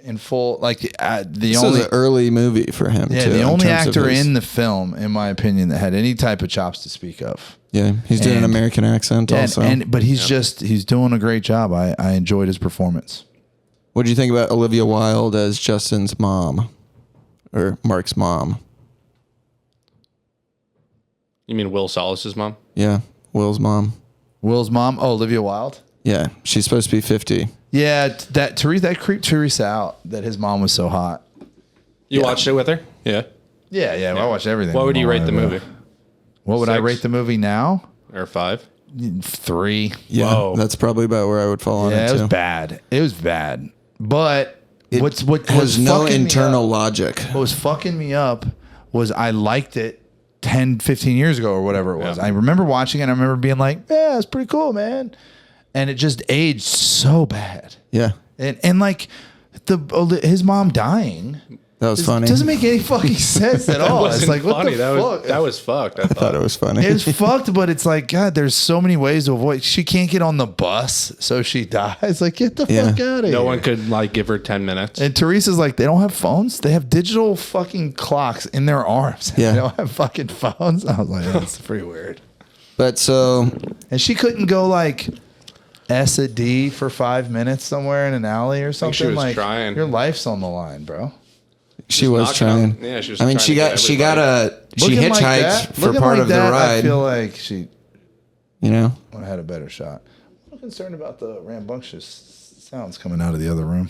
in full. Like the This only was an early movie for him. yeah, too, the in only terms of actor his- in the film, in my opinion, that had any type of chops to speak of. Yeah, he's doing an And- American accent also. But he's doing a great job. I enjoyed his performance. What did you think about Olivia Wilde as Justin's mom, or Mark's mom? You mean Will Salas's mom? Yeah, Will's mom. Will's mom, Olivia Wilde. Yeah, she's supposed to be 50. Yeah, that creeped Teresa out that his mom was so hot. You watched it with her? Yeah. Yeah, I watched everything. What would you rate the Mom, movie? What would I 6? rate the movie now? Or 5? 3. Yeah, Whoa. that's probably about where I would fall on Yeah, it it was too. bad. It was bad. But what Has was no fucking me internal up- logic. What was fucking me up was I liked it 10, 15 years ago or whatever it was. Yeah. I remember watching it and I remember being like, yeah, it's pretty cool, man. And it just aged so bad. Yeah, And like his mom dying that was funny. doesn't make any fucking sense at all. It's like, what the fuck? That was fucked. I I thought it was funny. It's fucked, but it's like, God, there's so many ways to avoid. She can't get on the bus, so she dies. Like, get the Yeah. fuck out of here. No one could like give her 10 minutes. And Teresa's like, they don't have phones. They have digital fucking clocks in their arms. Yeah. They don't have fucking phones. I was like, that's pretty weird. But so And she couldn't go like S a D for 5 minutes somewhere in an alley or something. she was like, trying. Your life's on the line, bro. she was knocking on- trying. yeah, she was I mean, trying she to got get she got she Looking like hitchhiked that- for looking part like of the that, ride. I feel like she You know, would have had a better shot. I'm concerned about the rambunctious sounds coming out of the other room.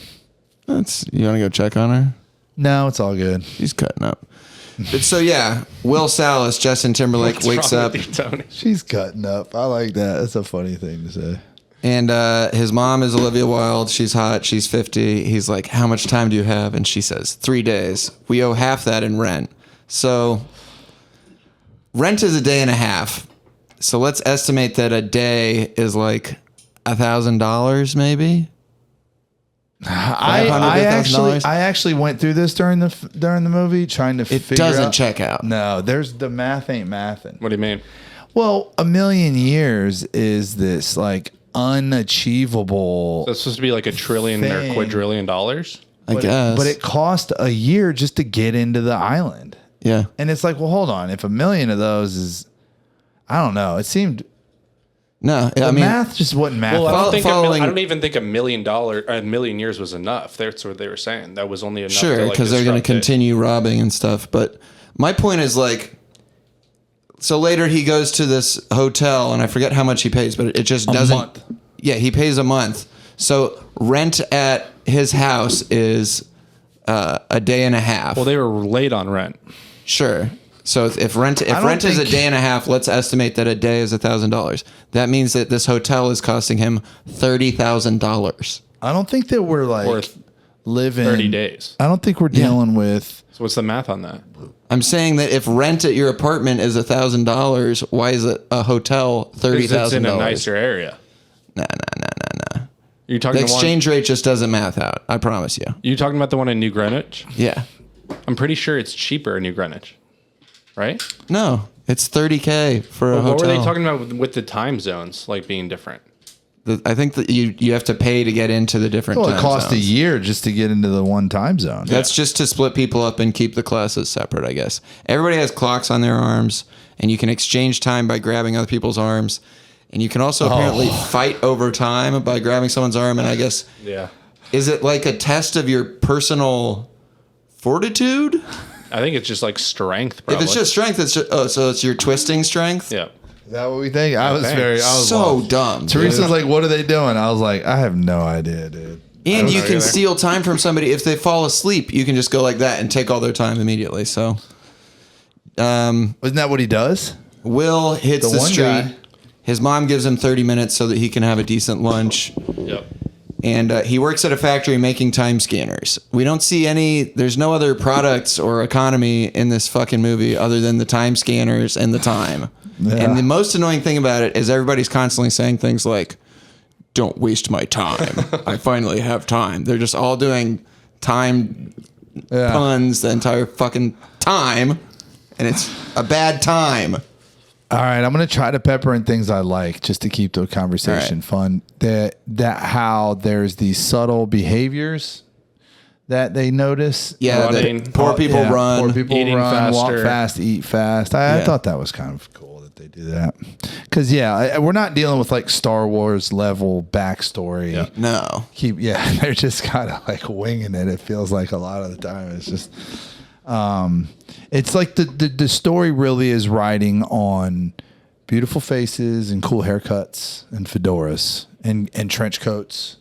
that's you want to go check on her? No, it's all good. She's cutting up. But so yeah, Will Salas, Justin Timberlake wakes up, Tony? She's cutting up. I like that. That's a funny thing to say. and his mom is Olivia Wilde. She's hot. She's 50. He's like, "How much time do you have?" And she says, 3 days. We owe half that in rent. So rent is a day and a half. So let's estimate that a day is like $1,000, maybe. $500, I actually went through this during the movie trying to It figure doesn't out. check out. No, there's the math ain't mathin'. What do you mean? Well, a million years is this like unachievable. That's supposed to be like a trillion Thing. or quadrillion dollars? I guess. But it cost a year just to get into the island. yeah. And it's like, well, hold on. If a million of those is, I don't know. It seemed No, the I mean, math just wasn't math. Well, I following- don't even think a million years was enough. That's what they were saying. That was only enough. sure, to, like, because they're going to disrupt it. continue robbing and stuff. But my point is like, so later he goes to this hotel, and I forget how much he pays, but it just doesn't. month. Yeah, he pays a month. So rent at his house is a day and a half. Well, they were late on rent. Sure. So if rent don't is a think- day and a half, let's estimate that a day is $1,000. That means that this hotel is costing him $30,000. I don't think that we're like Or living 30 days. I don't think we're dealing with. So what's the math on that? I'm saying that if rent at your apartment is $1,000, why is it a hotel Because $30,000? it's in a nicer area. Nah. You're talking The the exchange rate just doesn't math out. I promise you. You talking about the one in New Greenwich? Yeah. I'm pretty sure it's cheaper in New Greenwich, right? No, it's $30K for a What hotel. were they talking about with the time zones like being different? I think that you have to pay to get into the different Well, time it costs a zones. year just to get into the one time zone. That's just to split people up and keep the classes separate, I guess. Everybody has clocks on their arms, and you can exchange time by grabbing other people's arms. And you can also apparently fight over time by grabbing someone's arm. And I guess, is it like a test of your personal fortitude? I think it's just like strength, probably. If it's just strength, so it's your twisting strength? Yeah. Is that what we think? I was So lost. dumb. Teresa's dude. like, what are they doing? I was like, I have no idea, dude. And you know can either. steal time from somebody. If they fall asleep, you can just go like that and take all their time immediately. So, Isn't that what he does? Will hits The the one street. guy. His mom gives him 30 minutes so that he can have a decent lunch. Yep. And he works at a factory making time scanners. We don't see there's no other products or economy in this fucking movie other than the time scanners and the time. Yeah. And the most annoying thing about it is everybody's constantly saying things like, don't waste my time. I finally have time. They're just all doing time puns the entire fucking time. And it's a bad time. All right, I'm gonna try to pepper in things I like just to keep the conversation fun. That how there's these subtle behaviors that they notice. Yeah, Running. that poor people run. Poor people Eating run, walk faster. fast, eat fast. I Yeah. thought that was kind of cool that they do that. Because we're not dealing with like Star Wars level backstory. Yeah. No. They're just kind of like winging it. It feels like a lot of the time it's just. It's like the story really is riding on beautiful faces and cool haircuts and fedoras and trench coats,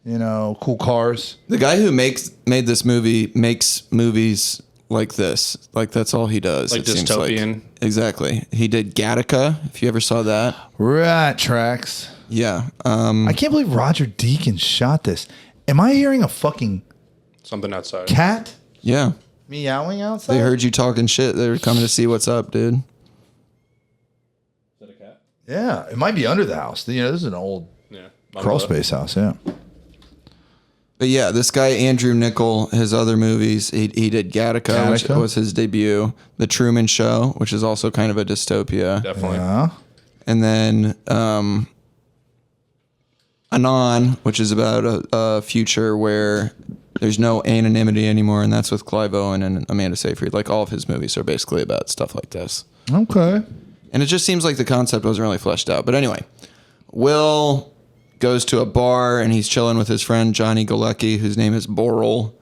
cool cars. The guy who made this movie makes movies like this. Like that's all he does. Like it seems dystopian. Exactly. He did Gattaca, if you ever saw that. Rat tracks. Yeah. I can't believe Roger Deakins shot this. Am I hearing a fucking Something outside. cat Yeah. meowing outside? They heard you talking shit. They were coming to see what's up, dude. Is that a cat? Yeah, it might be under the house. This is an old Yeah. crawl space house. Yeah. But yeah, this guy, Andrew Niccol, his other movies, he did Gattaca, which Gattaca? was his debut. The Truman Show, which is also kind of a dystopia. Definitely. Yeah. And then Anon, which is about a future where there's no anonymity anymore, and that's with Clive Owen and Amanda Seyfried. Like all of his movies are basically about stuff like this. Okay. And it just seems like the concept wasn't really fleshed out. But anyway, Will goes to a bar and he's chilling with his friend Johnny Galecki, whose name is Boral.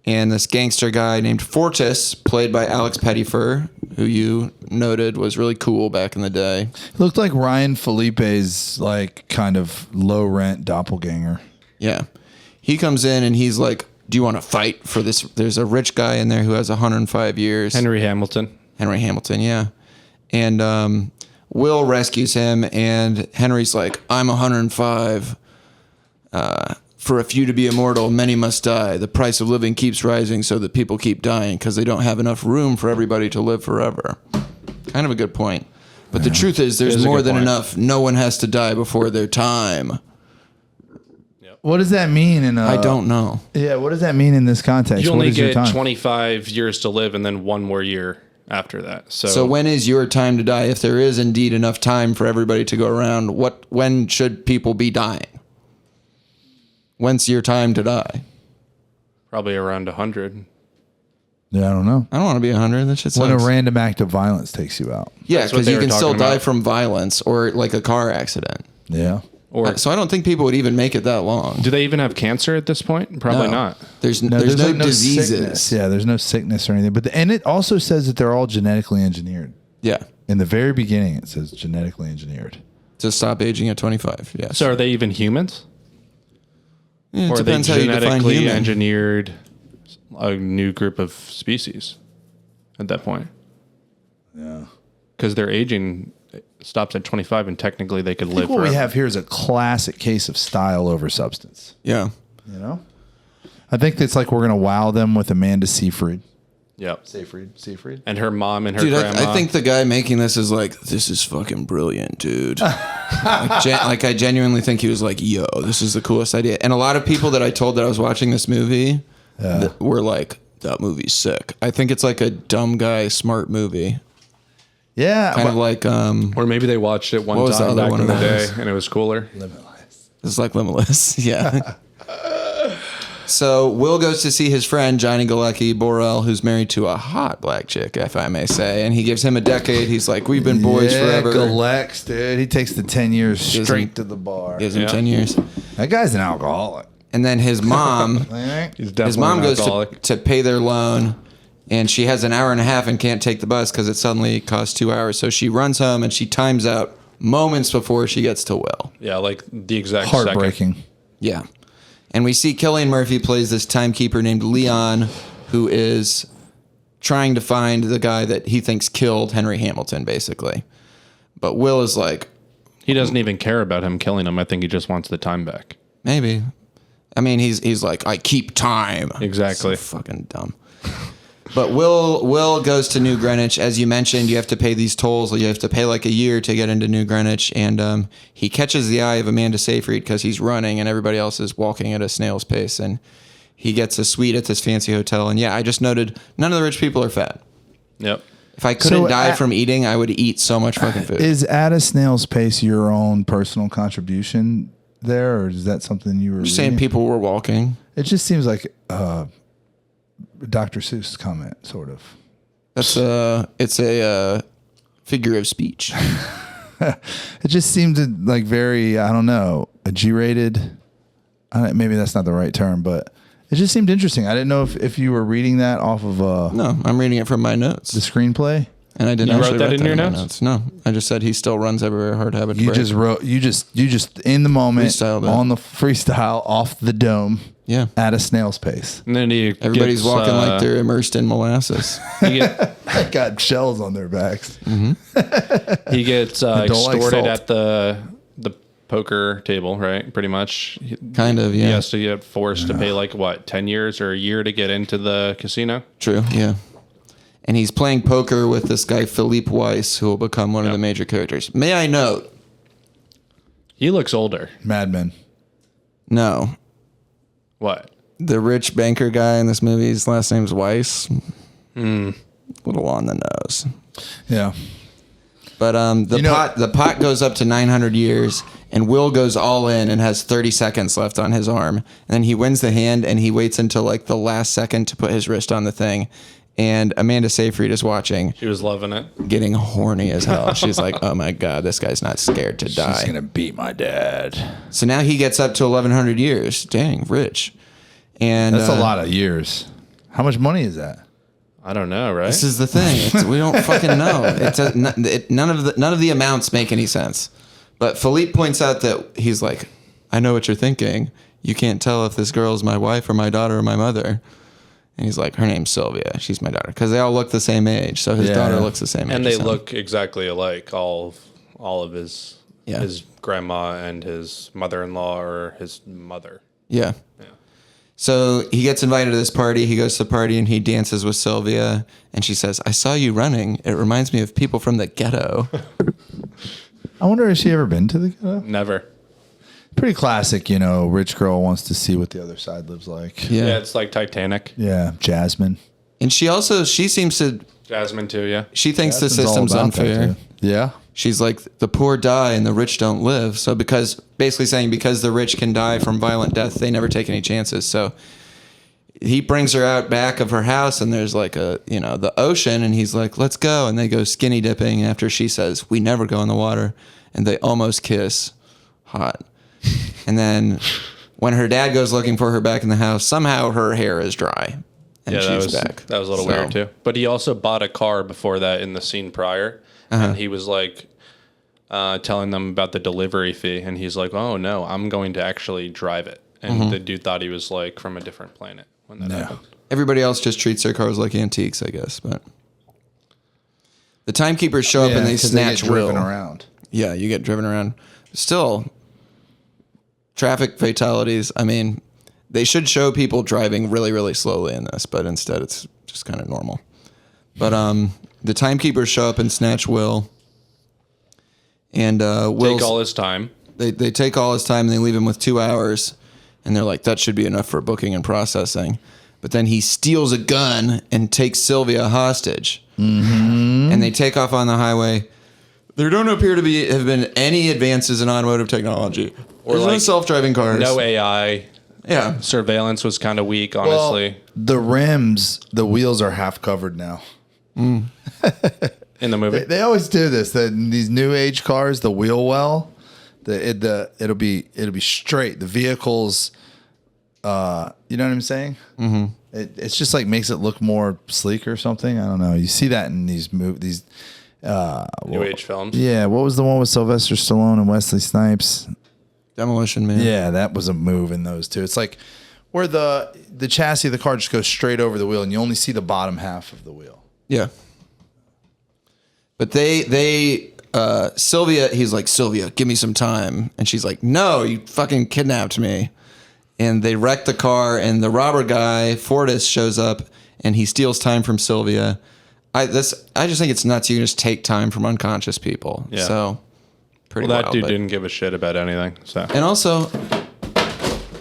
And this gangster guy named Fortis, played by Alex Pettyfer, who you noted was really cool back in the day. It looked like Ryan Felipe's like kind of low rent doppelganger. Yeah. He comes in and he's like, do you want to fight for this? There's a rich guy in there who has 105 years. Henry Hamilton. Henry Hamilton, yeah. And Will rescues him, and Henry's like, I'm 105. For a few to be immortal, many must die. The price of living keeps rising so that people keep dying because they don't have enough room for everybody to live forever. Kind of a good point. But the truth is, there's It is a more good than point. enough. No one has to die before their time. What does that mean? I don't know. Yeah, what does that mean in this context? You What only is your get time? 25 years to live and then one more year after that. So when is your time to die? If there is indeed enough time for everybody to go around, when should people be dying? When's your time to die? probably around 100. Yeah, I don't know. I don't want to be 100. That shit sucks. When a random act of violence takes you out. Yeah, That's what because they you were can still talking die about. from violence or like a car accident. Yeah. Or So I don't think people would even make it that long. do they even have cancer at this point? Probably No. not. There's no like diseases. sickness. Yeah, there's no sickness or anything. And it also says that they're all genetically engineered. Yeah. In the very beginning, it says genetically engineered. To stop aging at 25. Yes. So are they even humans? Yeah, it Or are they depends how you define genetically human. engineered a new group of species at that point? Yeah. Because their aging stops at 25 and technically they could I live think what we forever. have here is a classic case of style over substance. Yeah. You know? I think it's like we're going to wow them with Amanda Seyfried. Yep. Seyfried? And her mom and her Dude, grandma. I think the guy making this is like, this is fucking brilliant, dude. like I genuinely think he was like, yo, this is the coolest idea. And a lot of people that I told that I was watching this movie were like, that movie's sick. I think it's like a dumb guy, smart movie. Yeah. Kind of like, or maybe they watched it one What was the time other back one in the of day those? and it was cooler. Limitless. It's like Limitless. Yeah. So Will goes to see his friend, Johnny Galecki Borel, who's married to a hot black chick, if I may say. And he gives him a decade. He's like, we've been boys forever. Galex, dude. He takes the 10 years straight to the bar. Gives him 10 years. That guy's an alcoholic. And then his mom, He's definitely his mom an goes alcoholic. to pay their loan. And she has an hour and a half and can't take the bus because it suddenly costs 2 hours. So she runs home and she times out moments before she gets to Will. Yeah, like the exact Heartbreaking. second. Yeah. And we see Cillian Murphy plays this timekeeper named Leon, who is trying to find the guy that he thinks killed Henry Hamilton, basically. But Will is like, He doesn't even care about him killing him. I think he just wants the time back. maybe. I mean, he's like, I keep time. Exactly. So fucking dumb. But Will goes to New Greenwich. As you mentioned, you have to pay these tolls. You have to pay like a year to get into New Greenwich. And he catches the eye of Amanda Seyfried because he's running and everybody else is walking at a snail's pace. And he gets a suite at this fancy hotel. And yeah, I just noted none of the rich people are fat. Yep. If I couldn't So, die from eating, I would eat so much fucking food. Is at a snail's pace your own personal contribution there, or is that something you were Just saying reading? people were walking. It just seems like Dr. Seuss comment, sort of. It's a figure of speech. It just seemed like very, I don't know, a G-rated. Maybe that's not the right term, but it just seemed interesting. I didn't know if you were reading that off of No, I'm reading it from my notes. the screenplay. And I didn't You wrote actually that write in that your in my notes? notes. No, I just said he still runs everywhere. Hard habit. To You break. just wrote. You just in the moment Freestyled it. on the freestyle off the dome. Yeah. At a snail's pace. And then he Everybody's gets, walking like they're immersed in molasses. he, get, I got shells on their backs. he gets don't like extorted salt. at the poker table, right? Pretty much. Kind of, He yeah. has to get forced to pay like what, 10 years or a year to get into the casino? True, yeah. And he's playing poker with this guy, Philippe Weiss, who will become one of the major characters. May I note? He looks older. Mad Men. No. What? The rich banker guy in this movie, his last name's Weiss. Little on the nose. Yeah. But the pot goes up to 900 years, and Will goes all in and has 30 seconds left on his arm. And then he wins the hand, and he waits until like the last second to put his wrist on the thing. And Amanda Seyfried is watching, She was loving it. getting horny as hell. She's like, oh my God, this guy's not scared to She's die. gonna beat my dad. So now he gets up to 1,100 years. Dang, rich. And That's a lot of years. How much money is that? I don't know, right? This is the thing. We don't fucking know. None of the amounts make any sense. But Philippe points out that he's like, I know what you're thinking. You can't tell if this girl is my wife or my daughter or my mother. And he's like, her name's Sylvia. She's my daughter. Because they all look the same age. So his daughter looks the same age. And they as him. look exactly alike. All of his Yeah. his grandma and his mother-in-law or his mother. Yeah. So he gets invited to this party. He goes to the party and he dances with Sylvia. And she says, I saw you running. It reminds me of people from the ghetto. I wonder if she ever been to the ghetto? Never. Pretty classic, you know, rich girl wants to see what the other side lives like. Yeah, Yeah. it's like Titanic. Yeah, Jasmine. And she seems to, Jasmine too, yeah. she thinks the Jasmine's all system's about that, unfair. too. Yeah. She's like, the poor die and the rich don't live. So because the rich can die from violent death, they never take any chances. So he brings her out back of her house and there's like the ocean and he's like, let's go. And they go skinny dipping after she says, we never go in the water. And they almost kiss. Hot. And then when her dad goes looking for her back in the house, somehow her hair is dry. And Yeah, she's back. that was a little So- weird too. But he also bought a car before that in the scene prior. And he was like telling them about the delivery fee. And he's like, oh no, I'm going to actually drive it. And the dude thought he was like from a different planet when that happened. Everybody else just treats their cars like antiques, I guess. But the timekeepers show up and they 'cause snatch get driven Will. around. Yeah, you get driven around. Still, traffic fatalities. I mean, they should show people driving really, really slowly in this, but instead it's just kind of normal. But the timekeepers show up and snatch Will. And Will's, Take all his time. they take all his time and they leave him with 2 hours. And they're like, that should be enough for booking and processing. But then he steals a gun and takes Sylvia hostage. Mm-hmm. And they take off on the highway. There don't appear to have been any advances in automotive technology. Or There's no self-driving cars. no AI. Yeah. Surveillance was kind of weak, honestly. Well, the rims, the wheels are half covered now. In the movie. They always do this. These new age cars, the wheel well, it'll be straight. The vehicles, you know what I'm saying? Mm-hmm. It's just like makes it look more sleek or something. I don't know. You see that in these movies. New age films. Yeah, what was the one with Sylvester Stallone and Wesley Snipes? Demolition Man. Yeah, that was a move in those two. It's like where the chassis of the car just goes straight over the wheel, and you only see the bottom half of the wheel. Yeah. But Sylvia, he's like, Sylvia, give me some time. And she's like, no, you fucking kidnapped me. And they wreck the car, and the robber guy, Fortis, shows up, and he steals time from Sylvia. I just think it's nuts. You can just take time from unconscious people. Yeah. So pretty Well, that wild, dude but- didn't give a shit about anything. So And also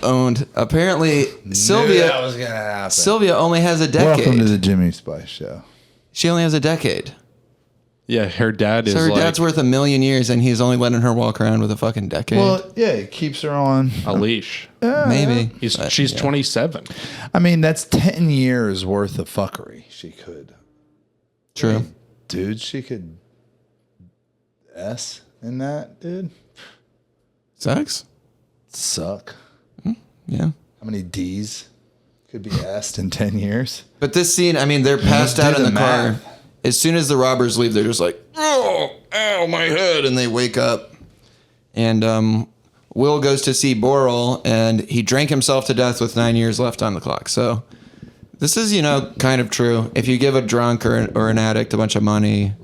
owned, apparently, Knew Sylvia that was gonna happen. Sylvia only has a decade. Welcome to the Jimmy Spice Show. She only has a decade. yeah, her dad is So her like dad's worth 1,000,000 years, and he's only letting her walk around with a fucking decade. Well, yeah, it keeps her on. a leash. Maybe. She's 27. I mean, that's 10 years worth of fuckery. She could. True. Dude, she could S in that, dude. Sex? Suck. Yeah. How many D's could be S'd in 10 years? But this scene, I mean, they're passed Just do out in the the car. math. As soon as the robbers leave, they're just like, oh, ow, my head. And they wake up. And Will goes to see Boral, and he drank himself to death with 9 years left on the clock. So this is, kind of true. If you give a drunk or an addict a bunch of money,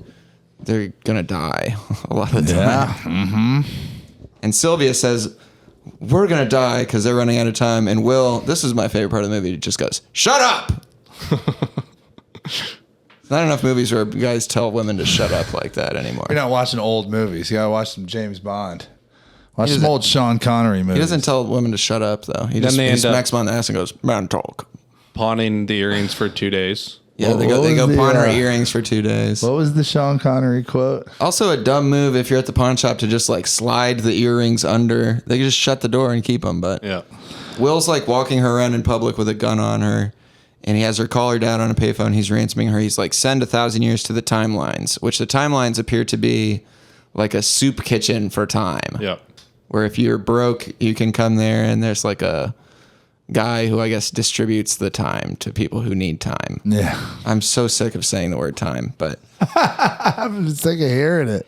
they're going to die a lot of the time. Yeah. Mm-hmm. And Sylvia says, we're going to die because they're running out of time. And Will, this is my favorite part of the movie, just goes, shut up! There's not enough movies where guys tell women to shut up like that anymore. You're not watching old movies. You got to watch some James Bond. Watch He some doesn't- old Sean Connery movies. He doesn't tell women to shut up, though. He just they end up- smacks them on the ass and goes, man, talk. Pawning the earrings for 2 days. Yeah, they What go was pawn her the, earrings for 2 days. What was the Sean Connery quote? Also, a dumb move if you're at the pawn shop to just like slide the earrings under. They can just shut the door and keep them. But Yeah. Will's like walking her around in public with a gun on her, and he has her call her dad on a payphone. He's ransoming her. He's like, send 1,000 years to the timelines, which the timelines appear to be like a soup kitchen for time. Yeah. Where if you're broke, you can come there, and there's like a guy who I guess distributes the time to people who need time. Yeah. I'm so sick of saying the word time, but I'm sick of hearing it.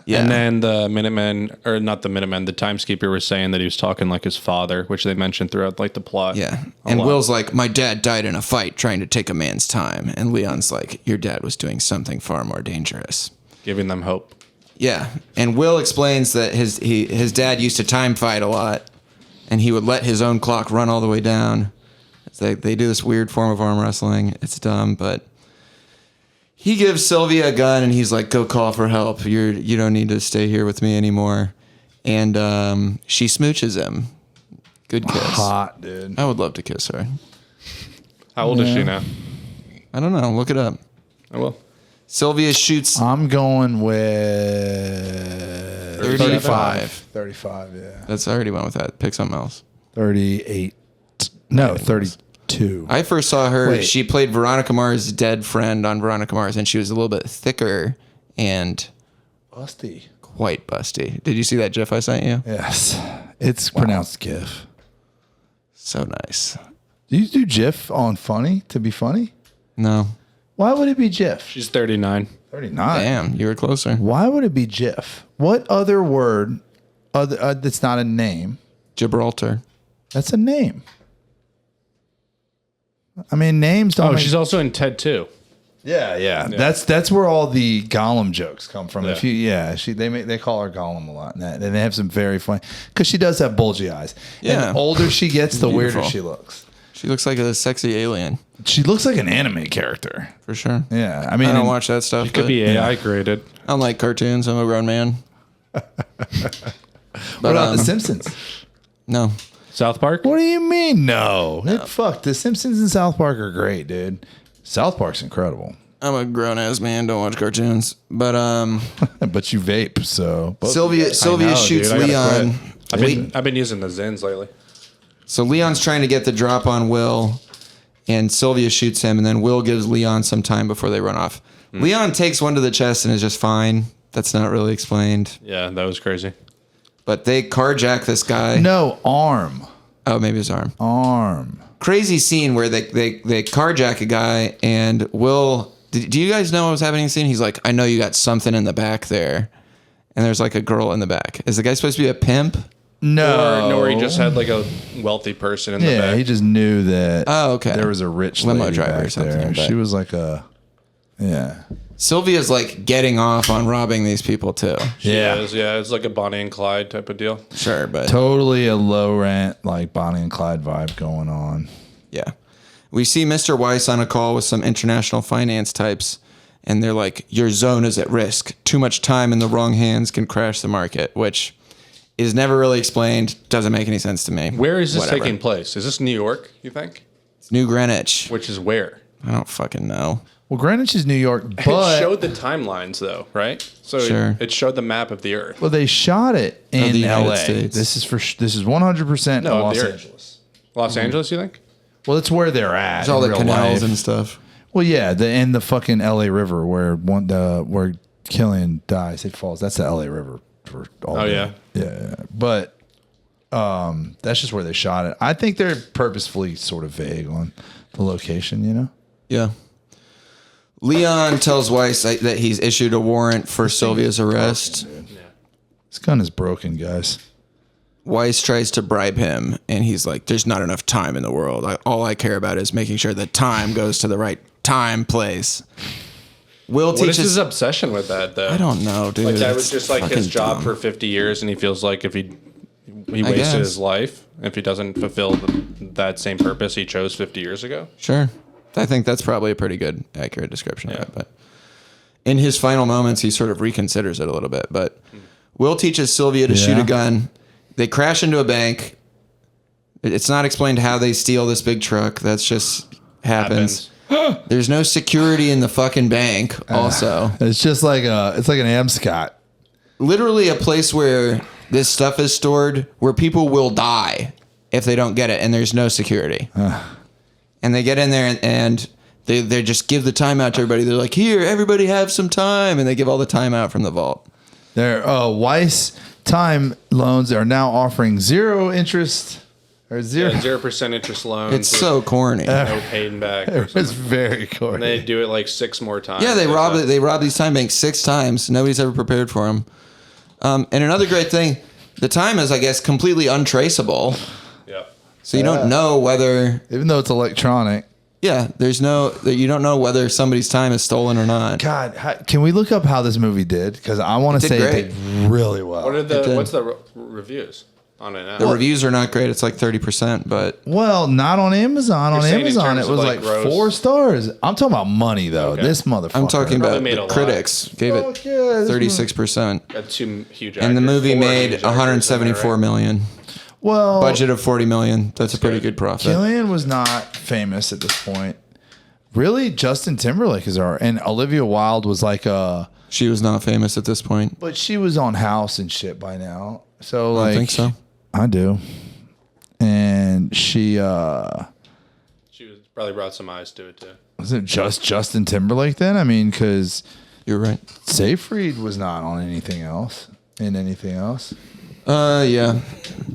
yeah. And then the Minutemen, or not the Minutemen, the Timeskeeper was saying that he was talking like his father, which they mentioned throughout like the plot. Yeah. a And lot. Will's like, my dad died in a fight trying to take a man's time. And Leon's like, your dad was doing something far more dangerous. giving them hope. Yeah. And Will explains that his dad used to time fight a lot, and he would let his own clock run all the way down. It's like they do this weird form of arm wrestling. It's dumb, but he gives Sylvia a gun, and he's like, go call for help. You don't need to stay here with me anymore. And she smooches him. Good kiss. Hot, dude. I would love to kiss her. How old is she now? I don't know. Look it up. I will. Sylvia shoots I'm going with 35. 35, yeah. That's I already went with that. Pick something else. 38. No, 32. I first saw her. Wait. She played Veronica Mars' dead friend on Veronica Mars, and she was a little bit thicker and Busty. quite busty. Did you see that GIF I sent you? Yes. It's pronounced GIF. So nice. Do you do GIF on funny to be funny? No. Why would it be GIF? She's 39. 39. Damn, you were closer. Why would it be GIF? What other word that's not a name? Gibraltar. That's a name. I mean, names don't. Oh, make- she's also in Ted 2. Yeah. That's where all the Gollum jokes come from. Yeah. If you, they call her Gollum a lot, and they have some very funny because she does have bulgy eyes. Yeah. And the older she gets, the weirder Beautiful. she looks. She looks like a sexy alien, She looks like an anime character. for sure. Yeah, I mean, I don't watch that stuff. It could but be AI created. I don't like cartoons. I'm a grown man. What about The Simpsons? No. South Park? What do you mean? No. Fuck, The Simpsons and South Park are great, dude. South Park's incredible. I'm a grown ass man. Don't watch cartoons. But But you vape, so Sylvia know, shoots dude. I gotta Leon. I've been using the Zins lately. So Leon's trying to get the drop on Will, and Sylvia shoots him, and then Will gives Leon some time before they run off. Leon takes one to the chest and is just fine. That's not really explained. Yeah, that was crazy. But they carjack this guy. No, arm. Oh, maybe his arm. Arm. Crazy scene where they carjack a guy, and Will... Do you guys know what was happening in the scene? He's like, I know you got something in the back there. And there's like a girl in the back. Is the guy supposed to be a pimp? No. Or he just had like a wealthy person in the back. Yeah, he just knew that there was a rich limo lady driver back or something. there. But She was like a... Yeah. Sylvia's like getting off on robbing these people too. Yeah, it's like a Bonnie and Clyde type of deal. Sure, but Totally a low rent, like Bonnie and Clyde vibe going on. yeah. We see Mr. Weiss on a call with some international finance types, and they're like, your zone is at risk. Too much time in the wrong hands can crash the market, which is never really explained. Doesn't make any sense to me. Where is this Whatever. taking place? Is this New York, you think? It's New Greenwich. Which is where? I don't fucking know. Well, Greenwich is New York, It but... showed the timelines, though, right? So Sure. it showed the map of the Earth. Well, they shot it in the United L.A. States. This is 100% No, Los the Earth. Angeles. Los Angeles, you think? Well, it's where they're at. There's all in the real canals life. and stuff. Well, yeah, and the fucking L.A. River where Killian dies. It falls. That's the L.A. River. For all Oh, the- yeah? Yeah. But that's just where they shot it. I think they're purposefully sort of vague on the location, you know? Yeah. Leon tells Weiss that he's issued a warrant for Sylvia's arrest. This gun is broken, guys. Weiss tries to bribe him, and he's like, there's not enough time in the world. All I care about is making sure that time goes to the right time, place. Will What is teaches... his obsession with that, though? I don't know, dude. Like that It's was just like his fucking job dumb. for 50 years, and he feels like if he guess. wasted his life if he doesn't fulfill that same purpose he chose 50 years ago. Sure. I think that's probably a pretty good, accurate description of it. But in his final moments, he sort of reconsiders it a little bit. But Will teaches Sylvia to shoot a gun. They crash into a bank. It's not explained how they steal this big truck. That's just happens. There's no security in the fucking bank. Also, It's just like it's like an Amscot. literally a place where this stuff is stored, where people will die if they don't get it, and there's no security. And they get in there and they just give the time out to everybody. They're like, here, everybody have some time, and they give all the time out from the vault. Their Weiss time loans are now offering 0 interest or 0. 0% interest loans. It's so corny. no paying back. Or It's something. very And corny. they do it like 6 more times. Yeah, they rob these time banks 6 times. Nobody's ever prepared for them. And another great thing, the time is, I guess, completely untraceable. Yeah. So you don't know whether, Even though it's electronic. you don't know whether somebody's time is stolen or not. God, can we look up how this movie did? Because I want to It did say it great. did really well. What's the reviews on it now? The reviews are not great. It's like 30%, but Well, not on Amazon. On saying in Amazon, terms it of, was like, like gross? 4 stars. I'm talking about money, though. Okay. This motherfucker. I'm talking Probably about made the a lot. critics gave it Fuck yeah, this 36%. Got 2 huge And the actors, movie 4 made huge actors 174 in there, right? million. Well, Budget of 40 million. That's a pretty good. good profit. Killian was not famous at this point. Really, Justin Timberlake is our, and Olivia Wilde was like She was not famous at this point. but she was on House and shit by now. So I like, think so. I do. And she She was probably brought some eyes to it too. was it just Justin Timberlake then? I mean, because You're right. Seyfried was not on anything else. In anything else. Yeah.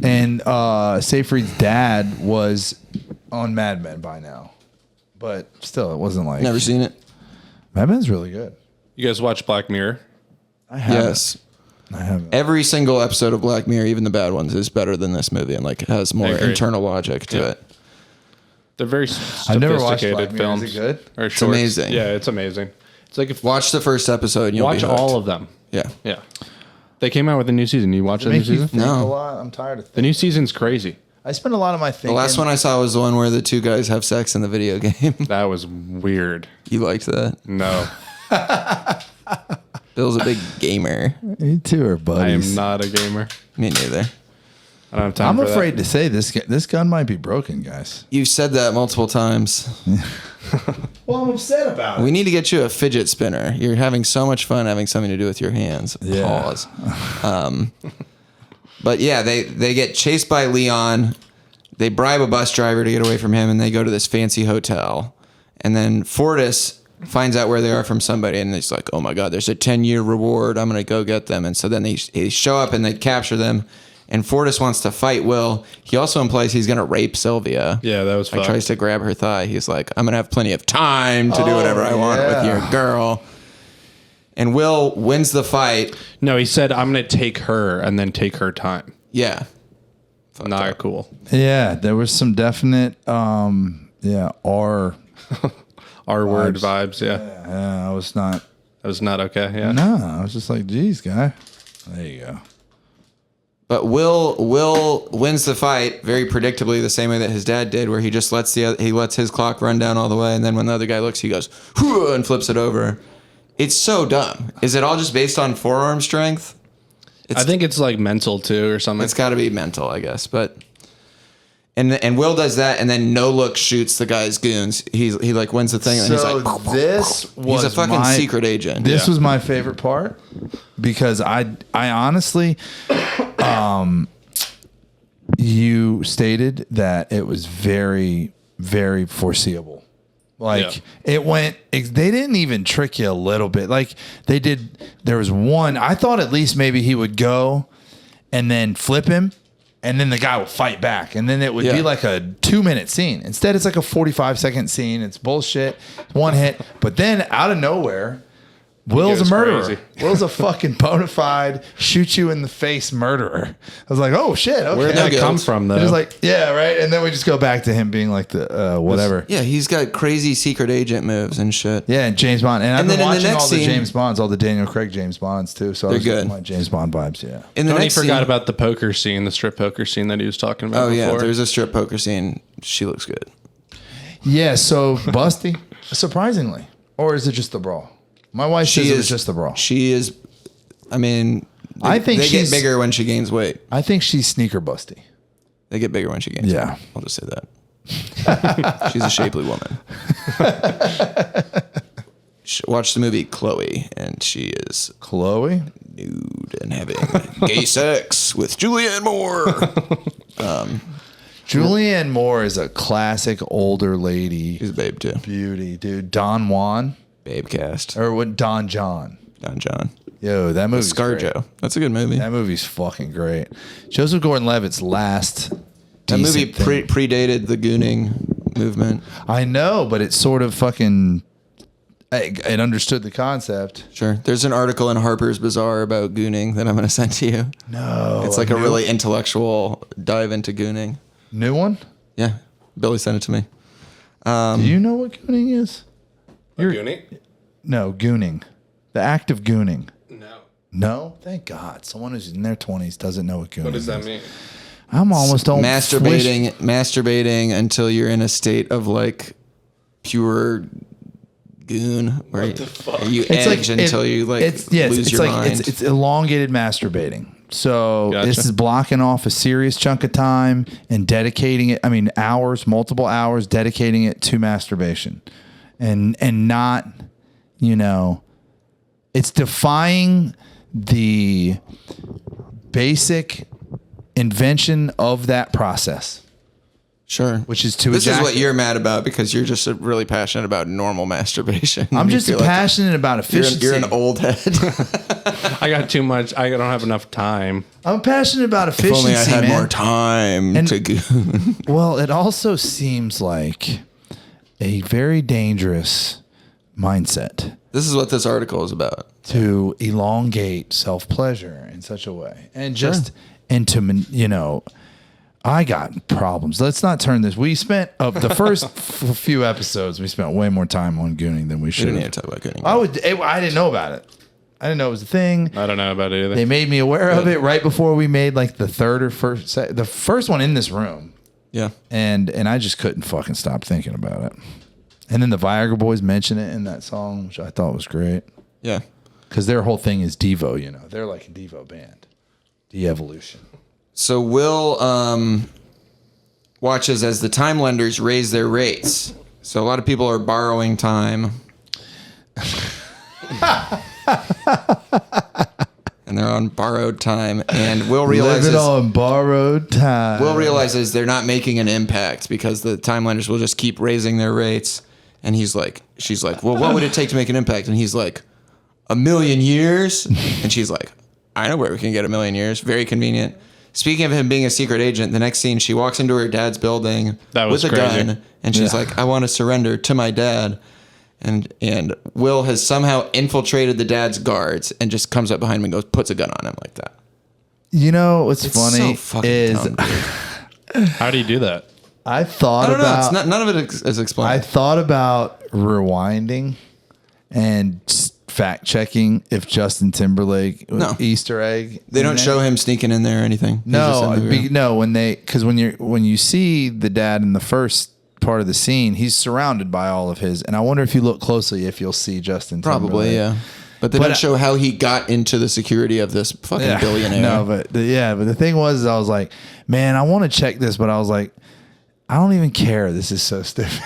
And Seyfried's dad was on Mad Men by now. But still, it wasn't like Never seen it. Mad Men's really good. You guys watch Black Mirror? I haven't. Yes. I haven't. Every single episode of Black Mirror, even the bad ones, is better than this movie and like has more agree. internal logic to Yeah. it. They're very I've never watched sophisticated Black Mirror. films. Is it good? Or It's shorts. amazing. Yeah, it's amazing. It's like if Watch the first episode and you'll watch be hooked. all of them. Yeah. Yeah. They came out with a new season. You watch the new Make you season? think No. a lot. I'm tired of The thinking. new season's crazy. I spend a lot of my thinking. The last one I saw was the one where the 2 guys have sex in the video game. That was weird. You liked that? No, Bill's a big gamer. You two are I buddies. am not a gamer. Me neither. I don't have time I'm for that. afraid to say this gun might be broken, guys. You've said that multiple times. Well, I'm upset about We need to get you a fidget spinner. You're having so much fun having something to do with your hands. Yeah. Pause. But yeah, they get chased by Leon. They bribe a bus driver to get away from him, and they go to this fancy hotel. And then Fortis finds out where they are from somebody, and he's like, oh my God, there's a 10-year reward. I'm going to go get them. And so then they show up and they capture them. And Fortis wants to fight Will. He also implies he's going to rape Sylvia. Yeah, that was Like, fucked. tries to grab her thigh. He's like, I'm going to have plenty of time to do whatever I want with your girl. And Will wins the fight. No, he said, I'm going to take her and then take her time. Yeah. Not cool. Yeah, there was some definite, R R-word vibes, yeah. Yeah, I was not. That was not okay, yeah. No, I was just like, geez, guy. There you go. But Will wins the fight very predictably, the same way that his dad did, where he just lets his clock run down all the way, and then when the other guy looks, he goes "Whew," and flips it over. It's so dumb. Is it all just based on forearm strength? I think it's like mental too or something. It's got to be mental, I guess. But and Will does that, and then no look shoots the guy's goons. He like wins the thing, and he's like, this was he's a fucking secret agent. This was my favorite part because I honestly, you stated that it was very, very foreseeable. Like they didn't even trick you a little bit. Like they did. There was one, I thought at least maybe he would go and then flip him and then the guy will fight back. And then it would be like a 2-minute scene. Instead, it's like a 45-second scene. It's bullshit. One hit. But then out of nowhere, Will's a goes murderer. crazy. Will's a fucking bona fide shoot you in the face murderer. I was like, oh shit. Okay. Where'd that come from, though? It was like, yeah, right. And then we just go back to him being like the whatever. Yeah, he's got crazy secret agent moves and shit. Yeah, and James Bond. And I've been then in the watching next all the scene- James Bonds, all the Daniel Craig James Bonds too. So I was They're getting good. my James Bond vibes. Yeah. In the Tony next forgot scene, about the poker scene, the strip poker scene that he was talking about oh before. yeah, there's a strip poker scene. She looks good. Yeah. So busty, surprisingly, or is it just the brawl? My wife says it was just the brawl. She is. I mean, I think they she's get bigger when she gains weight. I think she's sneaker busty. They get bigger when she gains Yeah. weight. I'll just say that. She's a shapely woman. Watch the movie Chloe, and she is Chloe. nude and having gay sex with Julianne Moore. Julianne Moore is a classic older lady She's a babe too. beauty, dude. Don Juan Babe cast. or what? Don John. Don John. Yo, that movie's great. ScarJo. That's a good movie. That movie's fucking great. Joseph Gordon-Levitt's last. That movie decent thing. predated the gooning movement. I know, but it's sort of fucking. It understood the concept. Sure. There's an article in Harper's Bazaar about gooning that I'm going to send to you. No, It's like a really intellectual dive into gooning. new one. Yeah. Billy sent it to me. Do you know what gooning is? Goonie? No, gooning. The act of gooning. No. No, thank God. Someone who's in their 20s doesn't know what gooning What does that is. mean? I'm almost on Masturbating until you're in a state of like pure goon where What the fuck? you edge until you like lose your mind. It's elongated masturbating. So Gotcha. this is blocking off a serious chunk of time and dedicating it. I mean, hours, multiple hours, dedicating it to masturbation, and not, it's defying the basic invention of that process. Sure. Which is to This is ejaculate. what you're mad about because you're just really passionate about normal masturbation. I'm You just feel like passionate about efficiency. You're an old head. I got too much. I don't have enough time. I'm passionate about If efficiency, only I had man. more time And- to goon. Well, it also seems like a very dangerous mindset This is what this article is about. to elongate self-pleasure in such a way. And just, and to, I got problems. Let's not turn this. We spent, of the first few episodes, we spent way more time on gooning than we We should didn't need have. to talk about gooning. I didn't know about it. I didn't know it was a thing. I don't know about it either. They made me aware of it right before we made like the third or the first one in this room. Yeah. And I just couldn't fucking stop thinking about it. And then the Viagra Boys mention it in that song, which I thought was great. Yeah. Because their whole thing is Devo, They're like a Devo band. De-evolution. So Will watches as the time lenders raise their rates. So a lot of people are borrowing time. And and they're on borrowed time. And Will realizes Living on borrowed time. Will realizes they're not making an impact because the timeliners will just keep raising their rates. And she's like, well, what would it take to make an impact? And he's like, 1,000,000 years. And she's like, I know where we can get 1,000,000 years. Very convenient. Speaking of him being a secret agent, the next scene, she walks into her dad's building with a gun, and she's like, I want to surrender to my dad. And Will has somehow infiltrated the dad's guards and just comes up behind him and puts a gun on him like that. You know what's It's funny so fucking is dumb, dude. How do you do that? I thought I don't know. about It's not, none of it is explained. I thought about rewinding and fact checking if Justin Timberlake was Easter egg. They don't show him sneaking in there or anything. He's just in the room. No. When you see the dad in the first part of the scene, he's surrounded by all of his. And I wonder if you look closely if you'll see Justin Timberlake. Probably, yeah. But they don't show how he got into the security of this fucking billionaire. No, but the thing was, I was like, man, I want to check this, but I was like, I don't even care. This is so stupid.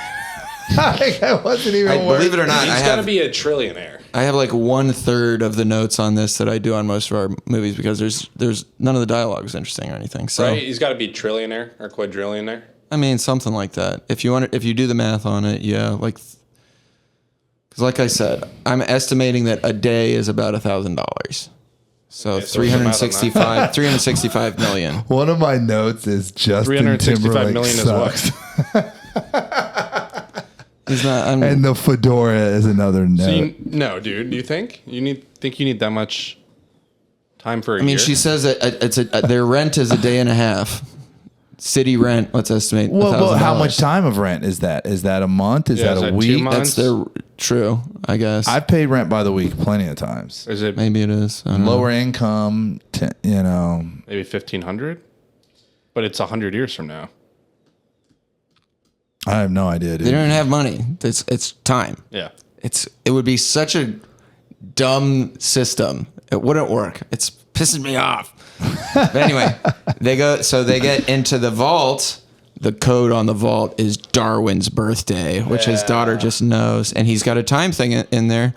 I wasn't even. Believe it or not, He's got to be a trillionaire. I have like 1/3 of the notes on this that I do on most of our movies because there's none of the dialogue is interesting or anything. So Right? He's got to be trillionaire or quadrillionaire. I mean, something like that. If you do the math on it, yeah, like. Because like I said, I'm estimating that a day is about $1,000. So Okay, so 365 million. One of my notes is Justin 365 Timberlake million sucks. is what? He's not. And the fedora is another note. So no, dude. Do you think you need that much time for a year? I mean, she says that their rent is a day and a half. City rent, let's estimate. Well, how much time of rent is that? Is that a month? Is that a 2 week? months? That's true, I guess. I've paid rent by the week plenty of times. Is it Maybe it is. I don't know. Lower income, maybe 1,500? But it's 100 years from now. I have no idea, dude. They don't have money. It's time. Yeah. It would be such a dumb system. It wouldn't work. It's pissing me off. But anyway, they get into the vault. The code on the vault is Darwin's birthday, which his daughter just knows, and he's got a time thing in there.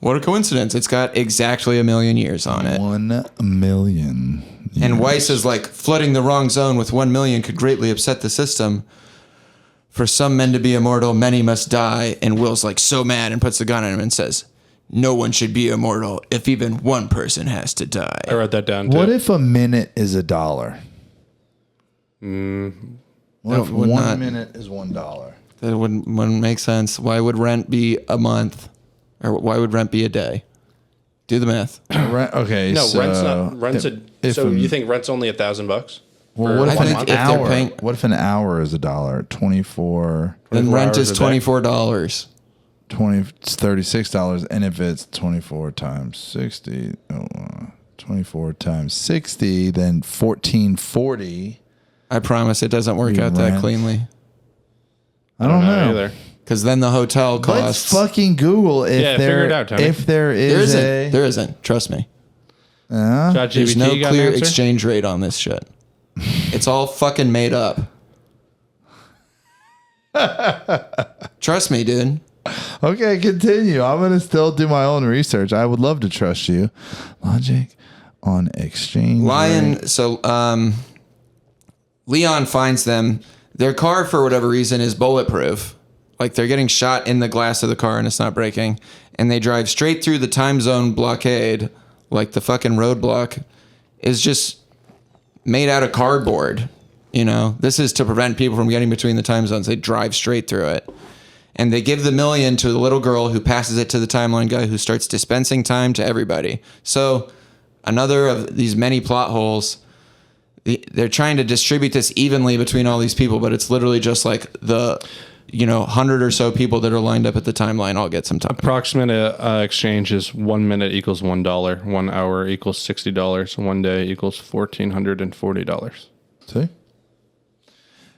What a coincidence! It's got exactly 1,000,000 years on it. 1,000,000. And Weiss is like, flooding the wrong zone with 1,000,000 could greatly upset the system. For some men to be immortal, many must die. And Will's like so mad and puts the gun on him and says, no one should be immortal if even one person has to die. I wrote that down too. What if a minute is $1? What if would 1 not. minute is $1? That wouldn't make sense. Why would rent be a month? Or why would rent be a day? Do the math. Okay, No, so rent's you think rent's only $1,000? Well, what if I an think if they're hour? paying- What if an hour is $1? 24. Then rent is hours a day. $24. it's $36, and if it's 24 times 60, 24 times 60, then 1440. I promise it doesn't work out that rent. cleanly. I don't know either. Because then the hotel Let's costs. fucking Google if Yeah, figure it out, Tony. if there There is isn't. There isn't. Trust me. ChatGPT There's no got an clear answer? exchange rate on this shit. It's all fucking made up. Trust me, dude. Okay, continue. I'm gonna still do my own research. I would love to trust you. Logic on exchange. rate. Lion. So Leon finds them. Their car, for whatever reason, is bulletproof. Like they're getting shot in the glass of the car and it's not breaking. And they drive straight through the time zone blockade. Like the fucking roadblock is just made out of cardboard. You know, this is to prevent people from getting between the time zones. They drive straight through it. And they give the 1,000,000 to the little girl who passes it to the timeline guy who starts dispensing time to everybody. So another of these many plot holes. They're trying to distribute this evenly between all these people, but it's literally just like the 100 or so people that are lined up at the timeline all get some time. Approximate exchange is 1 minute equals $1, 1 hour equals $60, 1 day equals $1,440. See?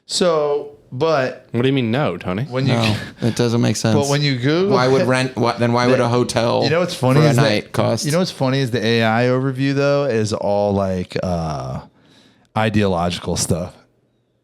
So, but What do you mean no, Tony? when you No, it doesn't make sense. but when you Google, why would rent? Then why would a hotel? You know what's funny for a is night cost? You know what's funny is the AI overview though is all like ideological stuff.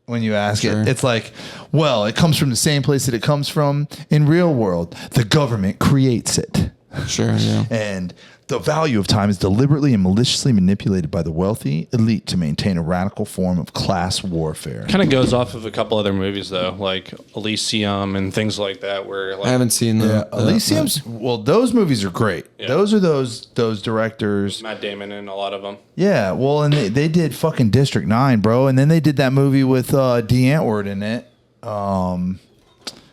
When you ask Sure. it, it's like, well, it comes from the same place that it comes from in real world. The government creates it. Sure, yeah. And the value of time is deliberately and maliciously manipulated by the wealthy elite to maintain a radical form of class warfare. Kind of goes off of a couple other movies though, like Elysium and things like that. Where like, I haven't seen the Elysium's, well, those movies are great. Yeah. Those are those directors. Matt Damon in a lot of them. Yeah, well, and they did fucking District 9, bro. And then they did that movie with Dee Antwoord in it.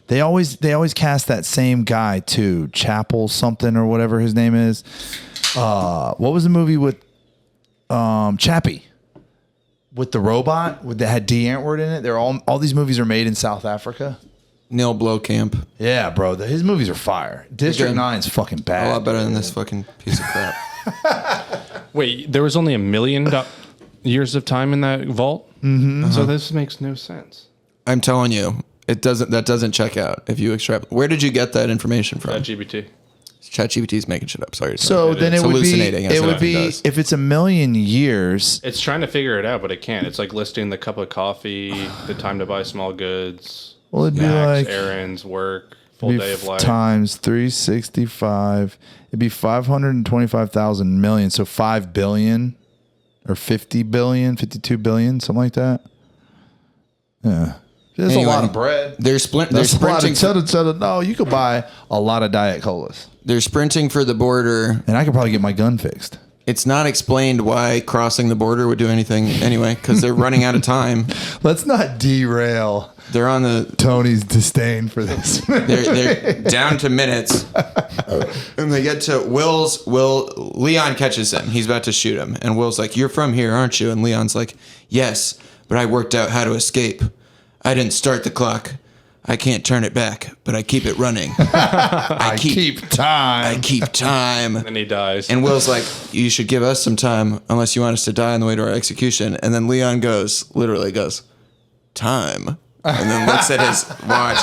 They always cast that same guy too, Chapel something or whatever his name is. What was the movie with Chappie with the robot that had Dee Antwoord in it? They're all these movies are made in South Africa. Neil Blomkamp. Yeah, bro, his movies are fire. District Okay. 9's fucking A bad. lot better than this fucking piece of crap. Wait, there was only 1 million years of time in that vault? Mm-hmm. So this makes no sense. I'm telling you, that doesn't check out if you extrapolate. Where did you get that information from? GPT. ChatGPT is making shit up. Sorry. So then it would hallucinating, as be it often does. if it's 1 million years. It's trying to figure it out, but it can't. It's like listing the cup of coffee, the time to buy small goods, Well, it'd be snacks, like errands, work, full day of life. times 365. It'd be 525,000 million. So 5 billion or 50 billion, 52 billion, something like that. Yeah. There's Anyway, a lot of bread. They're That's a lot sprinting. of cheddar. No, you could buy a lot of Diet Colas. They're sprinting for the border. And I could probably get my gun fixed. It's not explained why crossing the border would do anything anyway, because they're running out of time. Let's not derail They're on the. Tony's disdain for this. They're down to minutes, and they get to Will's. Leon catches him. He's about to shoot him, and Will's like, "You're from here, aren't you?" And Leon's like, "Yes, but I worked out how to escape. I didn't start the clock. I can't turn it back, but I keep it running. I keep time. I keep time." And he dies. And Will's like, "You should give us some time, unless you want us to die on the way to our execution." And then Leon literally goes, "Time." And then looks at his watch,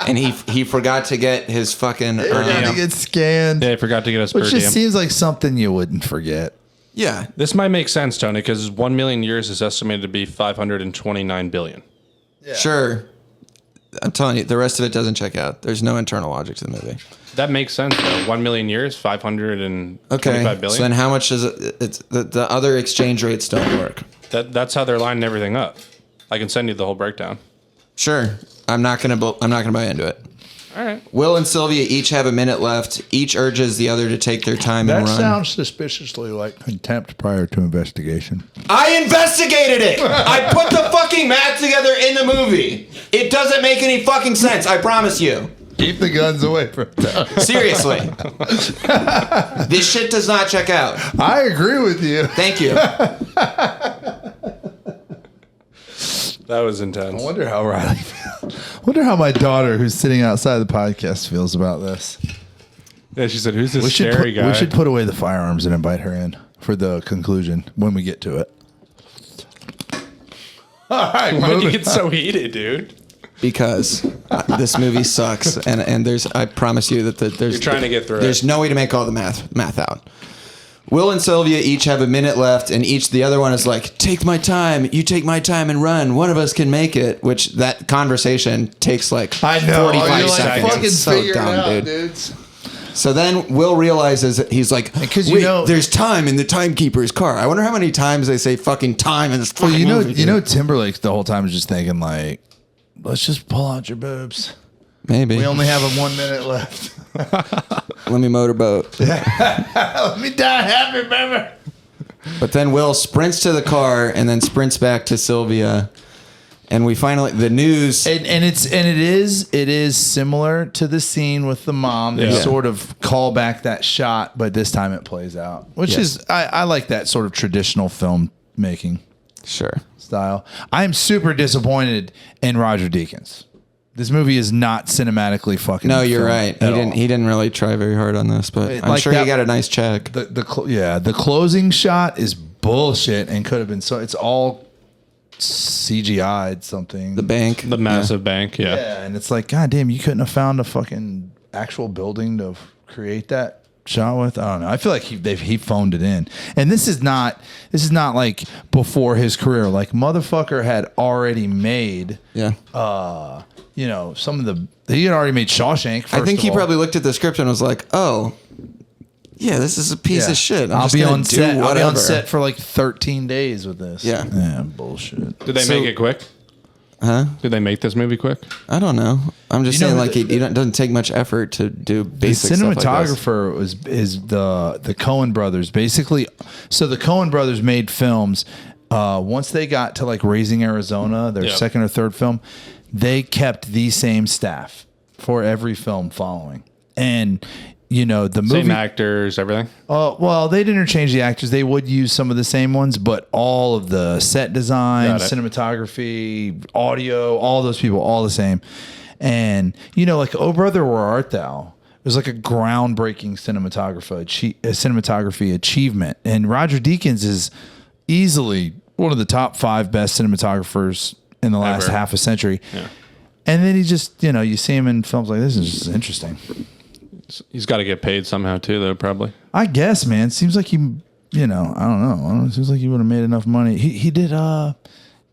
and he forgot to get his fucking. to get scanned. Yeah, I forgot to get us per Which diem. just seems like something you wouldn't forget. Yeah, This might make sense, Tony, because 1 million years is estimated to be 529 billion. sure. I'm telling you, the rest of it doesn't check out. There's no internal logic to the movie. That makes sense, though. 1 million years, 525 Okay, billion. so then how much is it? It's the other exchange rates don't work. That's how they're lining everything up. I can send you the whole breakdown. Sure, I'm not gonna buy into it. All right. Will and Sylvia each have a minute left. Each urges the other to take their time and run. suspiciously like contempt prior to investigation. I investigated it. I put the fucking math together in the movie. It doesn't make any fucking sense. I promise you. Keep the guns away from them. Seriously. This shit does not check out. I agree with you. Thank you. That was intense. I wonder how Riley feels. Wonder how my daughter, who's sitting outside the podcast, feels about this. Yeah, she said, "Who's this We scary guy?" should put away the firearms and invite her in for the conclusion when we get to it. All right, Why did you moving get so heated, dude? Because this movie sucks, and there's. I promise you that there's. You're trying to get through There's it. no way to make all the math out. Will and Sylvia each have a minute left, and the other one is like, "Take my time, you take my time and run. One of us can make it." Which that conversation takes like I know. 45 You're like, seconds. fucking It's so figure dumb, it out, dude. dudes. So then Will realizes that he's like, Because "Wait, there's time in the timekeeper's car." I wonder how many times they say fucking time in this fucking Well, movie. you know, Timberlake the whole time is just thinking like, let's just pull out your boobs. Maybe. We only have 1 minute left. Let me motorboat. Let me die happy, baby. But then Will sprints to the car and then sprints back to Sylvia. And we finally, the news. And it is similar to the scene with the mom. They Yeah. sort of call back that shot, but this time it plays out, which Yes. is I like that sort of traditional filmmaking Sure. style. I am super disappointed in Roger Deakins. This movie is not cinematically fucking. No, you're filmed right. at all. He didn't really try very hard on this, but I'm Like sure that- he got a nice check. The closing shot is bullshit and could have been so. It's all CGI'd something. The bank. The massive bank, yeah. Yeah, and it's like, God damn, you couldn't have found a fucking actual building to create that shot with. I don't know. I feel like he phoned it in. And this is not like before his career. Like motherfucker had already made Yeah. he had already made Shawshank. I think first he of all. probably looked at the script and was like, "Oh, yeah, this is a piece of shit. I'll be on set. I'll be on whatever. set for like 13 days with this. Yeah. Bullshit. Did they make it quick? Huh? Did they make this movie quick? I don't know. I'm just You know saying, who like, it doesn't take much effort to do The basic stuff like this. cinematographer is the Coen brothers. Basically, so the Coen brothers made films. Once they got to like Raising Arizona, their second or third film, they kept the same staff for every film following. And the movie, Same actors, everything. well, they'd interchange the actors. They would use some of the same ones, but all of the set design, Got it. cinematography, audio, all those people, all the same. And like "Oh Brother, Where Art Thou" was like a groundbreaking cinematography achievement. And Roger Deakins is easily one of the top 5 best cinematographers in the last Ever. half a century. Yeah. And then he just, you see him in films like this, it's just interesting. He's got to get paid somehow too, though. Probably. I guess, man. Seems like he, I don't know. It seems like he would have made enough money. He did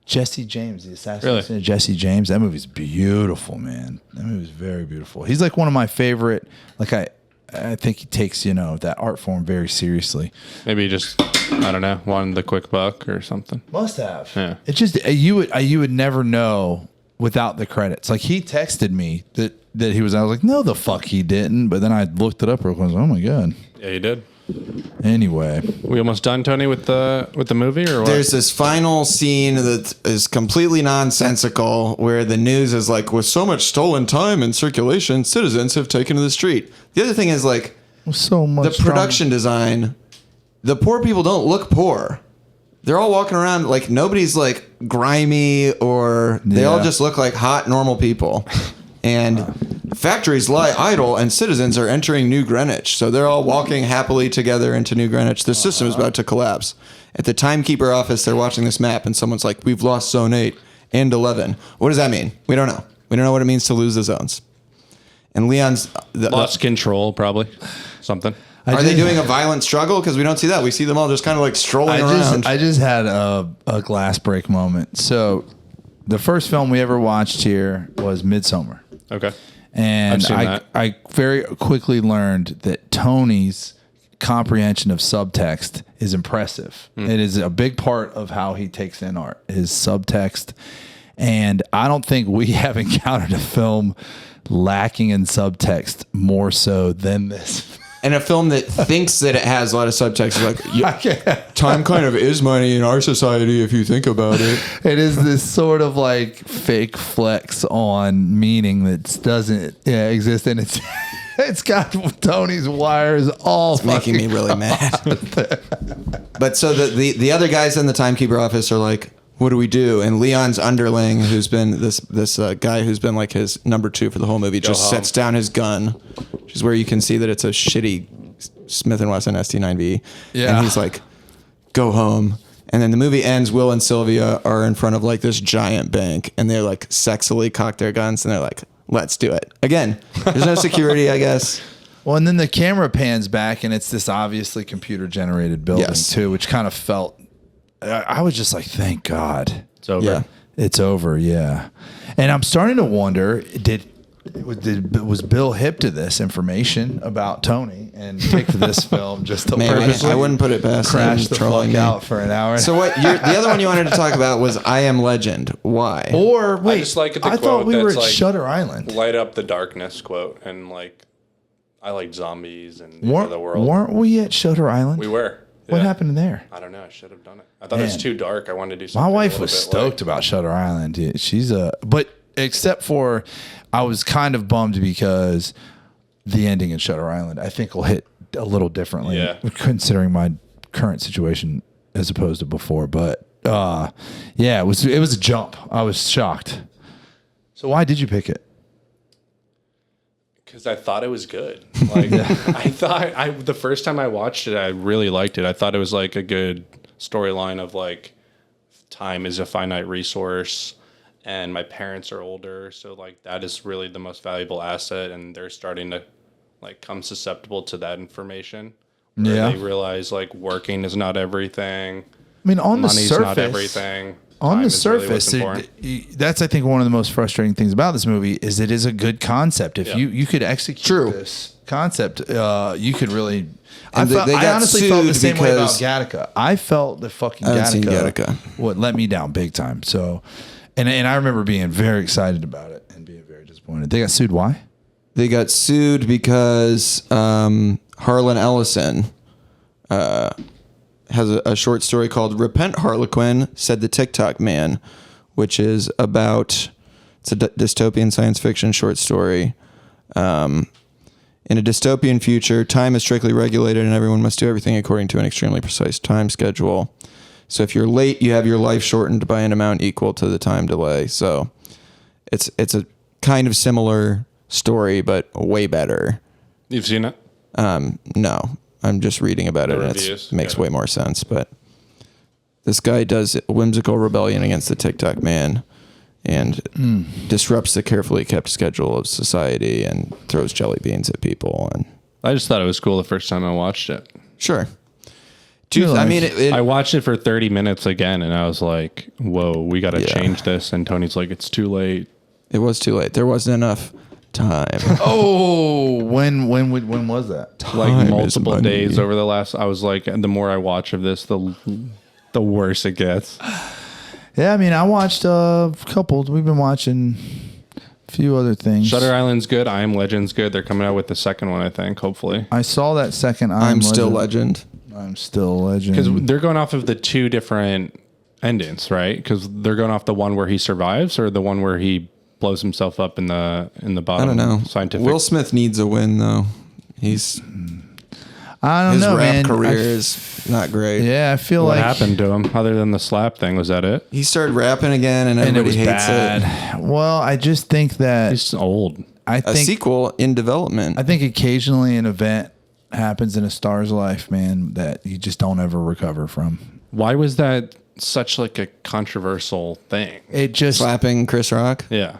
Jesse James, the assassination of Jesse James. That movie's beautiful, man. That movie's very beautiful. He's like one of my favorite. Like I think he takes that art form very seriously. Maybe he just, I don't know, wanted the quick buck or something. Must have. Yeah. It's just you would never know without the credits. Like he texted me that he was. I was like, no, the fuck he didn't. But then I looked it up real quick. I was like, oh my god. Yeah, you did. Anyway, We almost done, Tony, with the movie, or what? There's this final scene that is completely nonsensical where the news is like, with so much stolen time in circulation, citizens have taken to the street. The other thing is like so much the production design. The poor people don't look poor. They're all walking around like nobody's like grimy, or they all just look like hot, normal people. And factories lie idle and citizens are entering New Greenwich. So they're all walking happily together into New Greenwich. The system is about to collapse. At the timekeeper office, they're watching this map and someone's like, we've lost zone 8 and 11. What does that mean? We don't know. We don't know what it means to lose the zones. And Leon's... Lost control, probably. Something. Are they doing a violent struggle? Because we don't see that. We see them all just kind of like strolling around. I just had a glass break moment. So the first film we ever watched here was Midsommar. Okay. And I've seen that. I very quickly learned that Tony's comprehension of subtext is impressive. It is a big part of how he takes in art, his subtext. And I don't think we have encountered a film lacking in subtext more so than this. And a film that thinks that it has a lot of subtext is like, yeah, time kind of is money in our society if you think about it. It is this sort of like fake flex on meaning that doesn't exist, and it's got Tony's wires all Making me really mad. But so the other guys in the timekeeper office are like, what do we do? And Leon's underling, who's been this guy who's been like his number 2 for the whole movie, just sets down his gun, which is where you can see that it's a shitty Smith & Wesson ST9V. Yeah. And he's like, go home. And then the movie ends. Will and Sylvia are in front of like this giant bank, and they're like sexily cock their guns, and they're like, let's do it. Again, there's no security, I guess. Well, and then the camera pans back, and it's this obviously computer generated building too, which kind of felt. I was just like, thank God. It's over. Yeah. It's over, yeah. And I'm starting to wonder, was Bill hip to this information about Tony and pick this film just to Man, purposely I wouldn't put it past crash him the trolling fuck me. out for an hour? So what? The other one you wanted to talk about was I Am Legend. Why? Or wait, just like the I thought quote we were that's at like, Shutter Island. Light up the darkness quote, and like, I like zombies and the end of the world. Weren't we at Shutter Island? We were. What Yeah. happened there? I don't know. I should have done it. I thought it was Man. too dark. I wanted to do My something. wife was stoked about Shutter Island. Yeah, she's but except for, I was kind of bummed because the ending in Shutter Island, I think, will hit a little differently, considering my current situation as opposed to before. But yeah, it was a jump. I was shocked. So why did you pick it? Because I thought it was good. Like I thought the first time I watched it, I really liked it. I thought it was like a good storyline of like time is a finite resource, and my parents are older, so like that is really the most valuable asset, and they're starting to like come susceptible to that information. Where Yeah. they realize like working is not everything. I mean, on Money's the surface, not everything. On time the is really what's surface, important. that's I think one of the most frustrating things about this movie is it is a good concept. If Yeah. you could execute True. this concept, you could really. And I they got honestly felt the sued same way about because- Gattaca. I felt the fucking I haven't seen Gattaca Gattaca. would let me down big time. So, and I remember being very excited about it and being very disappointed. They got sued. Why? They got sued because Harlan Ellison has a short story called "Repent, Harlequin," said the TikTok man, which is about it's a dystopian science fiction short story. In a dystopian future, time is strictly regulated and everyone must do everything according to an extremely precise time schedule. So if you're late, you have your life shortened by an amount equal to the time delay. So it's a kind of similar story, but way better. You've seen it? No, I'm just reading about it, and reviews? it makes Yeah. way more sense. But this guy does a whimsical rebellion against the TikTok man and disrupts the carefully kept schedule of society and throws jelly beans at people. And I just thought it was cool the first time I watched it. sure. Dude, You're I like- mean, I watched it for 30 minutes again, and I was like, whoa, we got to Yeah. change this. And Tony's like, it's too late. it was too late. There wasn't enough time. Oh, when was that? Like Time is multiple money. days over the last, I was like, the more I watch of this, the worse it gets. Yeah, I mean, I watched a couple. We've been watching a few other things. Shutter Island's good. I Am Legend's good. They're coming out with the second one, I think, hopefully. I saw that second. I'm still legend. I'm still legend. Because they're going off of the two different endings, right? Because they're going off the one where he survives or the one where he blows himself up in the I bottom. don't know. Scientific. Will Smith needs a win, though. I don't His know, rap man. career is not great. Yeah, I feel What like happened to him other than the slap thing? Was that it? He started rapping again, and and it everybody was hates it. bad. Well, I just think that He's old. I A think sequel in development. I think occasionally an event happens in a star's life, man, that you just don't ever recover from. Why was that such like a controversial thing? It just Slapping Chris Rock. Yeah.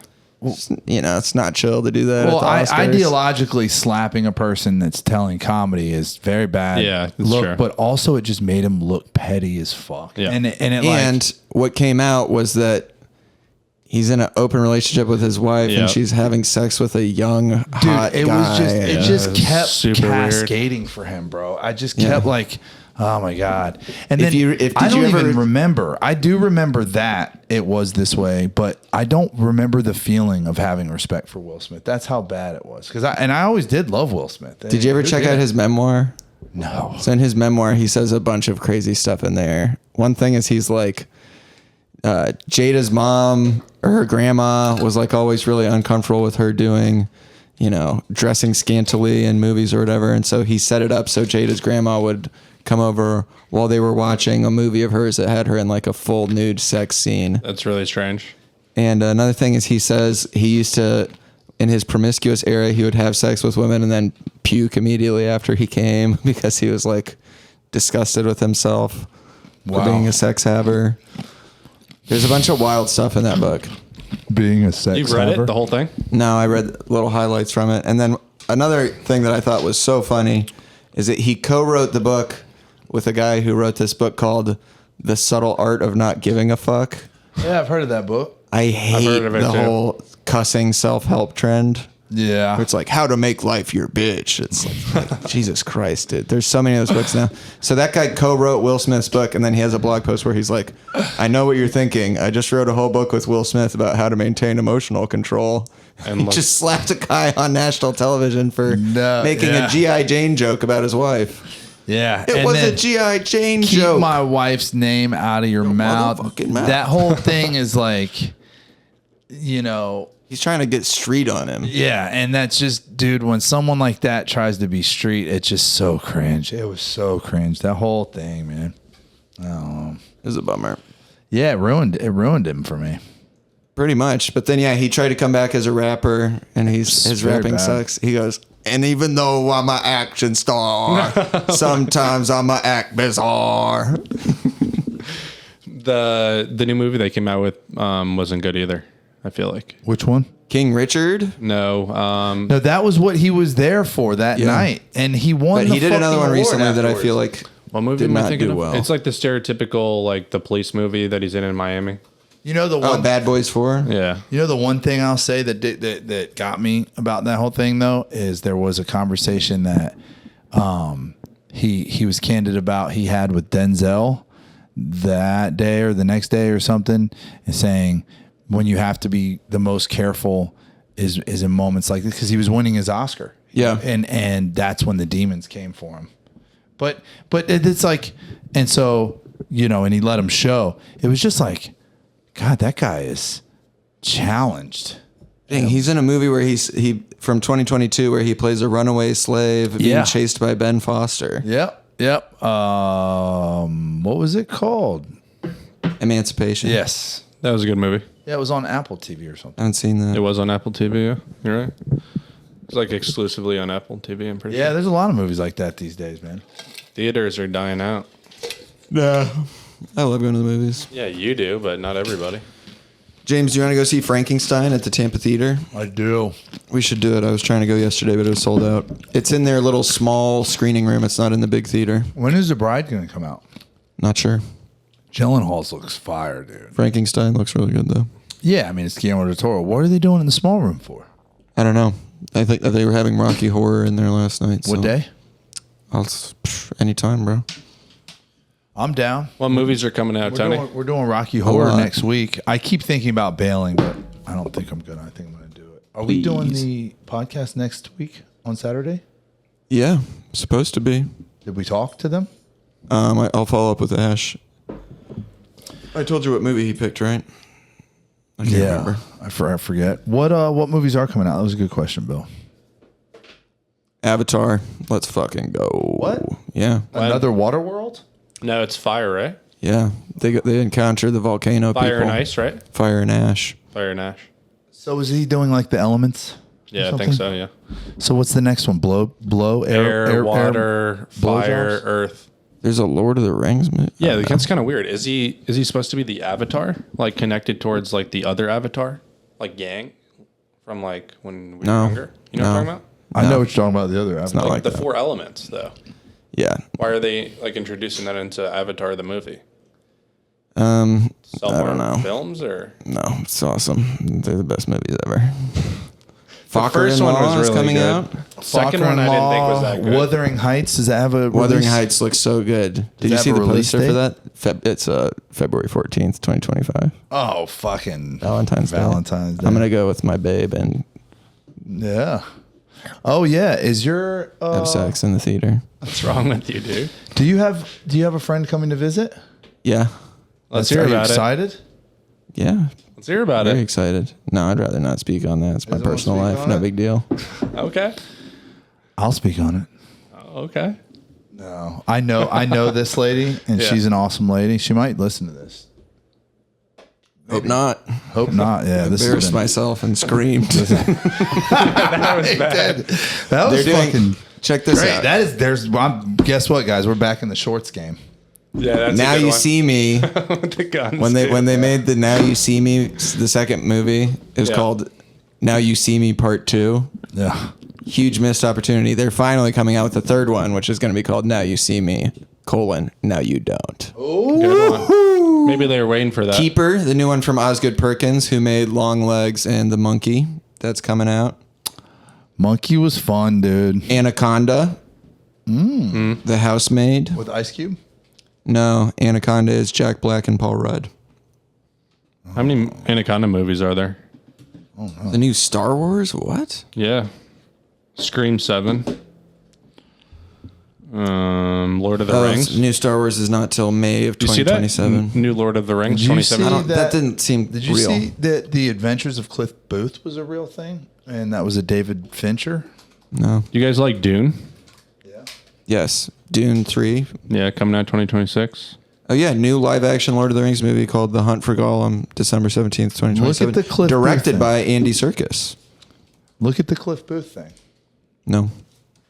You know, it's not chill to do that. well, at the Oscars. ideologically slapping a person that's telling comedy is very bad. Yeah, that's look, true. but also it just made him look petty as fuck. Yeah. and And like what came out was that he's in an open relationship with his wife, Yep. and she's having sex with a young, dude, hot it guy. was just it Yeah, just it was kept super weird. cascading for him, bro. I just kept like, oh my god. And If then you- if- I did you don't ever- even remember. I do remember that it was this way, but I don't remember the feeling of having respect for Will Smith. That's how bad it was. Because I always did love Will Smith. Did you ever Who check out didn't? his memoir? No. So in his memoir, he says a bunch of crazy stuff in there. One thing is he's like, Jada's mom or her grandma was like always really uncomfortable with her doing, you know, dressing scantily in movies or whatever. And so he set it up so Jada's grandma would come over while they were watching a movie of hers that had her in like a full nude sex scene. That's really strange. And another thing is he says he used to, in his promiscuous era, he would have sex with women and then puke immediately after he came because he was like disgusted with himself for Wow. being a sex haver. There's a bunch of wild stuff in that book. Being a sex You've read haver? it, the whole thing? No, I read little highlights from it. And then another thing that I thought was so funny is that he co-wrote the book with a guy who wrote this book called The Subtle Art of Not Giving a Fuck. Yeah, I've heard of that book. I hate heard of it the too. whole cussing self-help trend. Yeah. It's like how to make life your bitch. It's like Jesus Christ, dude. There's so many of those books now. So that guy co-wrote Will Smith's book, and then he has a blog post where he's like, I know what you're thinking. I just wrote a whole book with Will Smith about how to maintain emotional control. And he look- just slapped a guy on national television for making yeah. a G.I. Jane joke about his wife. Yeah. It and was then a G.I. Jane keep joke. my wife's name out of your mouth. motherfucking mouth. That whole thing is like, you know, He's trying to get street on him. yeah, and that's just, dude, when someone like that tries to be street, it's just so cringe. It was so cringe. That whole thing, man. It was a bummer. Yeah, it ruined him for me. Pretty much. But then, yeah, he tried to come back as a rapper, and his very rapping bad. sucks. He goes, and even though I'm an action star, sometimes I'm an act bizarre. The new movie they came out with wasn't good either, I feel like. Which one? King Richard? No. No, that was what he was there for that Yeah. night, and he won. But the he did another fucking one award recently that I afterwards. feel like What movie did am I not thinking do of? well. It's like the stereotypical, like the police movie that he's in Miami. You know the Oh, one. Bad Boys 4? Yeah. You know the one thing I'll say that got me about that whole thing though is there was a conversation that he was candid about he had with Denzel that day or the next day or something, and saying when you have to be the most careful is in moments like this because he was winning his Oscar. Yeah. And that's when the demons came for him. But it's like, and so, and he let him show. It was just like, God, that guy is challenged. Dang, he's in a movie where he from 2022 where he plays a runaway slave being chased by Ben Foster. Yep. What was it called? Emancipation. Yes. That was a good movie. Yeah, it was on Apple TV or something. I haven't seen that. It was on Apple TV, yeah. You're right. It's like exclusively on Apple TV, I'm pretty Yeah, sure. there's a lot of movies like that these days, man. Theaters are dying out. No. I love going to the movies. Yeah, you do, but not everybody. James, do you want to go see Frankenstein at the Tampa Theater? I do. We should do it. I was trying to go yesterday, but it was sold out. It's in their little small screening room. It's not in the big theater. When is The Bride going to come out? Not sure. Gyllenhaal's looks fire, dude. Frankenstein looks really good, though. Yeah, I mean, it's Guillermo del Toro. What are they doing in the small room for? I don't know. I think that they were having Rocky Horror in there last night. What day? Anytime, bro. I'm down. What movies are coming out, Tony? We're doing Rocky Horror lot. next week. I keep thinking about bailing, but I don't think I'm going to. I think I'm going to do it. Are we doing Please. the podcast next week on Saturday? Yeah, supposed to be. Did we talk to them? I'll follow up with Ash. I told you what movie he picked, right? I can't remember. I forget. What movies are coming out? That was a good question, Bill. Avatar. Let's fucking go. What? Yeah. Another Waterworld? No, it's Fire, right? Yeah. They encounter the volcano Fire people. and Ice, right? Fire and Ash. Fire and Ash. So is he doing like the elements? Yeah, I something? think so, yeah. So what's the next one? Blow, Air, water, fire, blowjobs? earth. There's a Lord of the Rings movie. Yeah, that's kind of weird. Is he supposed to be the Avatar, like connected towards like the other Avatar, like Yang, from like when we were younger? You know what I'm talking about? I know what you're talking about. The other. It's not Like like the that. four elements, though. Yeah. Why are they like introducing that into Avatar the movie? I don't know. Films or No, it's awesome. They're the best movies ever. the first one was really coming good. out. Second one I didn't think was that good. Wuthering Heights. Does that have a Wuthering release? Heights looks so good. Did you that see have the a release poster for date? that? It's February 14th, 2025. Oh, fucking Valentine's Day. Valentine's Day. I'm gonna go with my babe and Yeah. Oh yeah. Is your have sex in the theater. What's wrong with you, dude? Do you have a friend coming to visit? Yeah, Let's hear Are you about it. excited? yeah. Let's hear about Very it. excited. No, I'd rather not speak on that. It's my Doesn't wanna personal speak life. on No it? big deal. Okay. I'll speak on it. Okay. No, I know this lady, and Yeah. she's an awesome lady. She might listen to this. Hope not. Hope not. Yeah, this Embarrassed has been, myself and screamed. That was bad. that was They're fucking doing. Check this great. out. That is. Guess what, guys? We're back in the shorts game. Yeah, that's Now a good You one. See Me. With the guns, When they dude. made the Now You See Me, the second movie, it was Yeah. called Now You See Me Part 2. Yeah. Huge missed opportunity. They're finally coming out with the third one, which is going to be called Now You See Me, Now You Don't. Good one. Maybe they were waiting for that. Keeper, the new one from Osgood Perkins, who made Long Legs and The Monkey. That's coming out. Monkey was fun, dude. Anaconda. The Housemaid. With Ice Cube. No, Anaconda is Jack Black and Paul Rudd. How many Anaconda movies are there? The new Star Wars? What? Yeah. Scream 7. Lord of the Rings. New Star Wars is not till May of You see that? 2027. New Lord of the Rings, Did you see 2027. That didn't seem Did you real. see that the Adventures of Cliff Booth was a real thing, and that was a David Fincher? No. You guys like Dune? Yeah. Yes. Dune 3. Yeah, coming out 2026. Oh, yeah. New live action Lord of the Rings movie called The Hunt for Gollum, December 17th, 2027. Look at the Cliff Booth Directed thing. by Andy Serkis. Look at the Cliff Booth thing. No.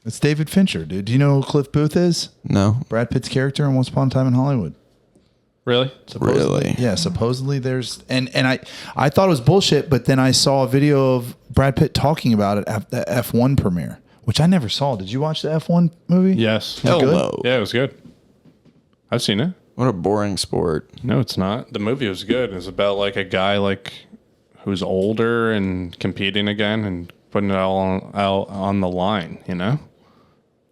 It's David Fincher, dude. Do you know who Cliff Booth is? No. Brad Pitt's character in Once Upon a Time in Hollywood. Really? Really? Yeah, supposedly there's and I thought it was bullshit, but then I saw a video of Brad Pitt talking about it at the F1 premiere, which I never saw. Did you watch the F1 movie? Yes. Hell good? no. Yeah, it was good. I've seen it. What a boring sport. No, it's not. The movie was good. It was about like a guy like who's older and competing again and putting it all out on the line, you know?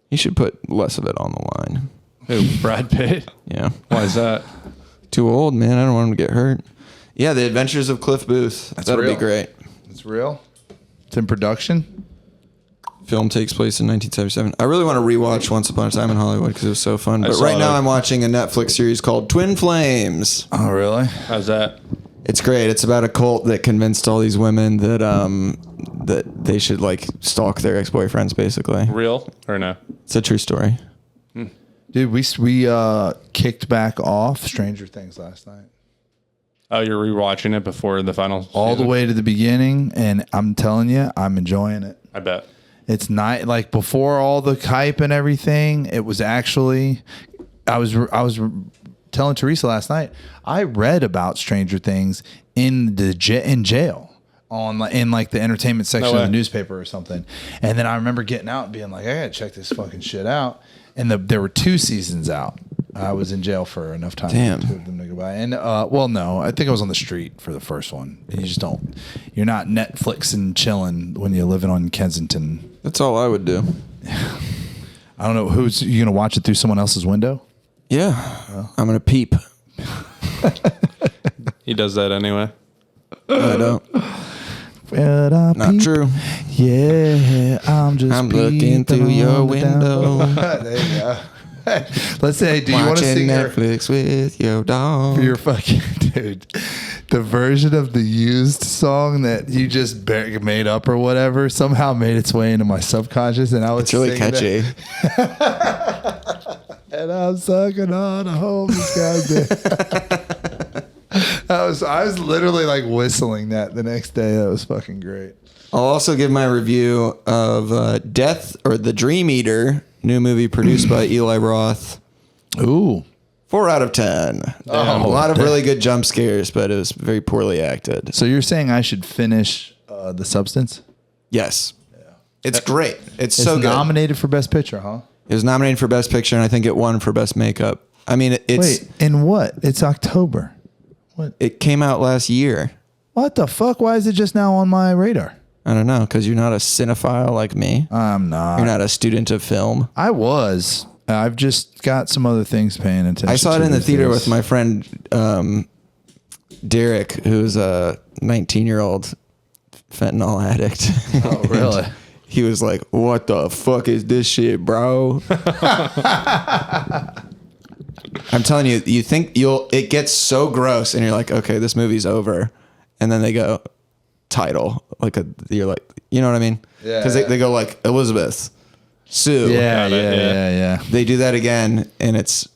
You should put less of it on the line. Who, Brad Pitt? Yeah. Why is that? Too old, man. I don't want him to get hurt. Yeah, The Adventures of Cliff Booth. That'll real. be great. It's real. It's in production. Film takes place in 1977. I really want to rewatch Once Upon a Time in Hollywood because it was so fun. But saw right now it. I'm watching a Netflix series called Twin Flames. Oh, really? How's that? It's great. It's about a cult that convinced all these women that that they should like stalk their ex-boyfriends, basically. Real or no? It's a true story. Dude, we kicked back off Stranger Things last night. Oh, you're rewatching it before the final All the season? way to the beginning, and I'm telling you, I'm enjoying it. I bet. It's not like before all the hype and everything. It was actually, I was telling Teresa last night. I read about Stranger Things in jail in like the entertainment section No of the way. newspaper or something. And then I remember getting out and being like, I gotta check this fucking shit out. And there were 2 seasons out. I was in jail for enough time Damn. for them to go by. And well, no, I think I was on the street for the first one. And you just don't. You're not Netflix and chilling when you're living on Kensington. That's all I would do. I don't know who's you gonna watch it through someone else's window. Yeah. I'm going to peep. He does that anyway. I don't. But I Not peep. true. Yeah, I'm looking peeping through your on the down window. low. There you go. Let's say, do you want to Watching sing Netflix with your dog. your fucking dude? The version of the Used song that you just made up or whatever somehow made its way into my subconscious, and I was It's really singing catchy. it. And I'm sucking on a homeless guy's dick. I was literally like whistling that the next day. That was fucking great. I'll also give my review of Death or The Dream Eater, new movie produced by Eli Roth. Ooh. 4 out of 10. A lot of really good jump scares, but it was very poorly acted. So you're saying I should finish The Substance? Yes. It's great. It's It's so good. nominated for Best Picture, huh? It was nominated for Best Picture, and I think it won for Best Makeup. I mean, it's Wait, in what? It's October. it came out last year. What the fuck? Why is it just now on my radar? I don't know, because you're not a cinephile like me. I'm not. You're not a student of film. I was. I've just got some other things paying attention. I saw it to in the these theater days. with my friend Derek, who's a 19-year-old fentanyl addict. Oh, really? He was like, "What the fuck is this shit, bro?" I'm telling you, you think it gets so gross, and you're like, "Okay, this movie's over," and then they go title, you're like, you know what I mean? Yeah. Because they go like Elizabeth, Sue. Yeah, Got it, yeah. They do that again, and it's.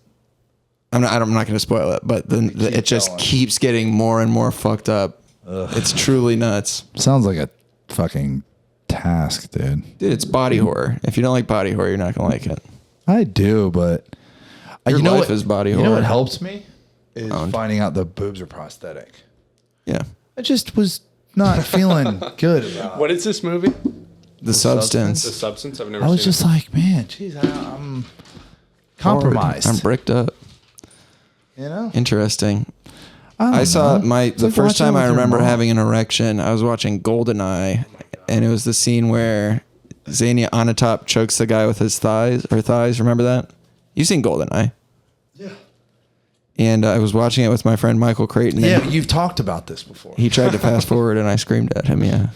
I'm not going to spoil it, but then it just going. keeps getting more and more fucked up. It's truly nuts. Sounds like a fucking task, dude. Dude, it's body horror. If you don't like body horror, you're not going to like it. I do, but Your you know life what is body You horror. know what helps me is Owned. finding out the boobs are prosthetic. Yeah. I just was not feeling good about What is this movie? The substance. The Substance? I've never I was seen just like, man, geez, I'm compromised. I'm bricked up. You know, Interesting. don't I saw know. the like first watching time it I with your remember mom. having an erection. I was watching GoldenEye, and it was the scene where Xenia Onatop chokes the guy with his thighs. Remember that? You've seen GoldenEye. Yeah. And I was watching it with my friend Michael Creighton. Yeah, and but you've talked about this before. he tried to fast forward, and I screamed at him. Yeah.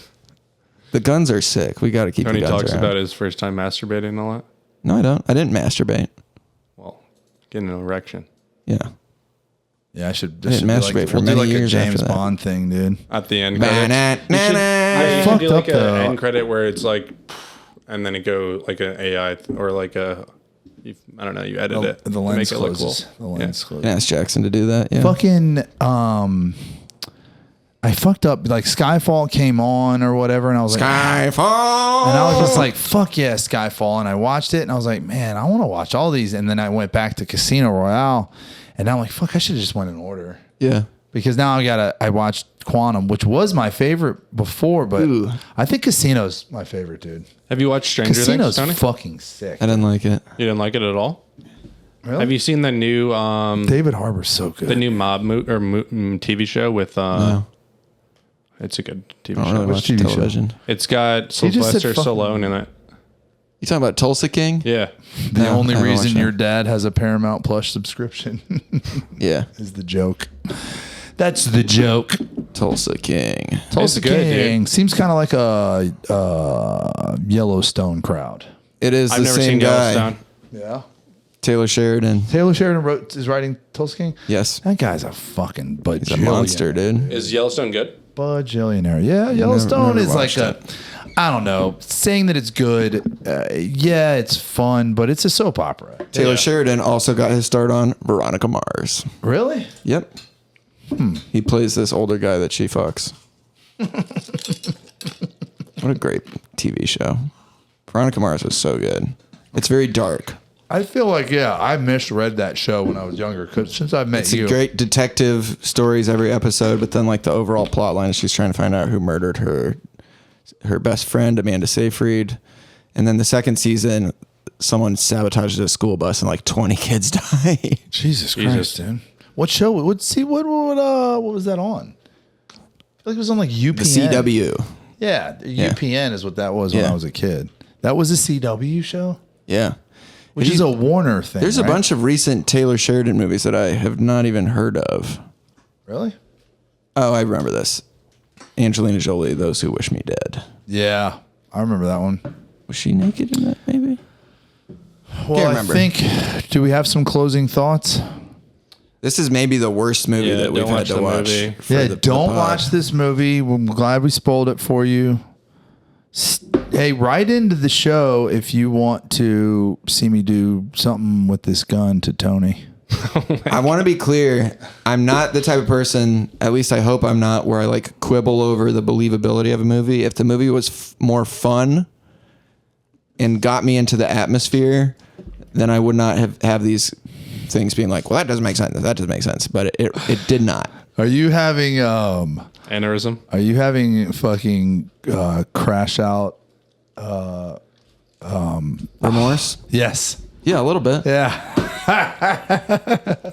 The guns are sick. We got to keep Tony the guns talks around. about his first time masturbating and all that. No, I don't. I didn't masturbate. Well, getting an erection. Yeah. Yeah, I should. didn't masturbate for we'll many do like years a after James that. Bond thing, dude. At the end Na, credits. na, You na, should- na. yeah, you Fucked should do like up, though. an end credit where it's like, and then it go like an AI or like a, I don't know, you edit it. The to lens make it look closes. cool. The lens closes. Ask Jackson to do that. Yeah. Fucking I fucked up. Like Skyfall came on or whatever, and I was like, Skyfall. and I was just like, fuck yeah, Skyfall. And I watched it, and I was like, man, I want to watch all these. And then I went back to Casino Royale, and now I'm like, fuck, I should have just went in order. Yeah. Because now I watched Quantum, which was my favorite before, but Ooh. I think Casino's my favorite, dude. Have you watched Stranger Casino's Things, Tony? fucking sick. I didn't like it. You didn't like it at all? Really? Have you seen the new David Harbour's so good. the new mob TV show with No. It's a good TV I don't show. really Which watch TV show? television. It's got just said Sylvester fucking- Stallone in it. You talking about Tulsa King? Yeah. The No, only I haven't reason watched your that. dad has a Paramount Plus subscription Yeah. is the joke. That's the joke. Tulsa King. Tulsa good, dude. King seems kind of like a Yellowstone crowd. It is I've the never same seen guy. Yellowstone. Yeah. Taylor Sheridan. Taylor Sheridan is writing Tulsa King. Yes. That guy's a fucking bajillionaire. He's a monster, dude. Is Yellowstone good? Bajillionaire. Yeah, Yellowstone never is like watched a. I don't know. Saying that it's good, yeah, it's fun, but it's a soap opera. Taylor Sheridan also got his start on Veronica Mars. Really? Yep. He plays this older guy that she fucks. What a great TV show. Veronica Mars was so good. It's very dark. I feel like, yeah, I misread that show when I was younger because since I've met It's you. great detective stories every episode, but then like the overall plot line is she's trying to find out who murdered her best friend, Amanda Seyfried. And then the second season, someone sabotages a school bus and like 20 kids die. Jesus Christ, dude. What show? What was that on? I feel like it was on like UPN. The CW. Yeah, Yeah. UPN is what that was when Yeah. I was a kid. That was a CW show, Yeah. which is a Warner thing. There's a right? bunch of recent Taylor Sheridan movies that I have not even heard of. Really? Oh, I remember this. Angelina Jolie, Those Who Wish Me Dead. Yeah, I remember that one. Was she naked in that, maybe? Well, remember. I think. Do we have some closing thoughts? This is maybe the worst movie Yeah, that we've don't had watch to the watch. movie. for Yeah, the don't pod. watch this movie. We're glad we spoiled it for you. Hey, write into the show if you want to see me do something with this gun to Tony. I want to be clear. I'm not the type of person, at least I hope I'm not, where I like quibble over the believability of a movie. If the movie was more fun and got me into the atmosphere, then I would not have these things being like, well, that doesn't make sense. That doesn't make sense. But it did not. Are you having Aneurysm. Are you having fucking crash out? Remorse? Yes. Yeah, a little bit. Yeah.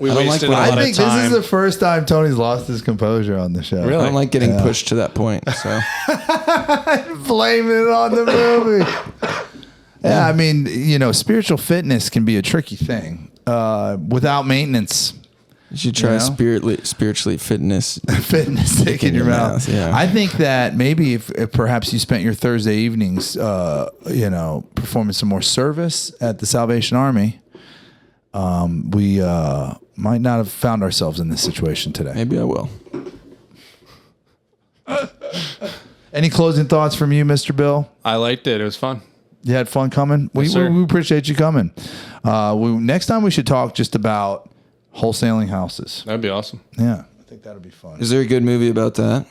We don't like wasted when- a I lot think of time. this is the first time Tony's lost his composure on the show. I Really? don't like getting pushed to that point. So Blame it on the movie. Yeah, I mean, spiritual fitness can be a tricky thing without maintenance. you should try You know? spiritually fitness. Fitness stick in your mouth. yeah. I think that maybe if perhaps you spent your Thursday evenings, performing some more service at the Salvation Army, we might not have found ourselves in this situation today. Maybe I will. Any closing thoughts from you, Mr. Bill? I liked it. It was fun. You had fun coming? Yes, sir. We appreciate you coming. Next time we should talk just about wholesaling houses. That'd be awesome. Yeah, I think that'll be fun. Is there a good movie about that?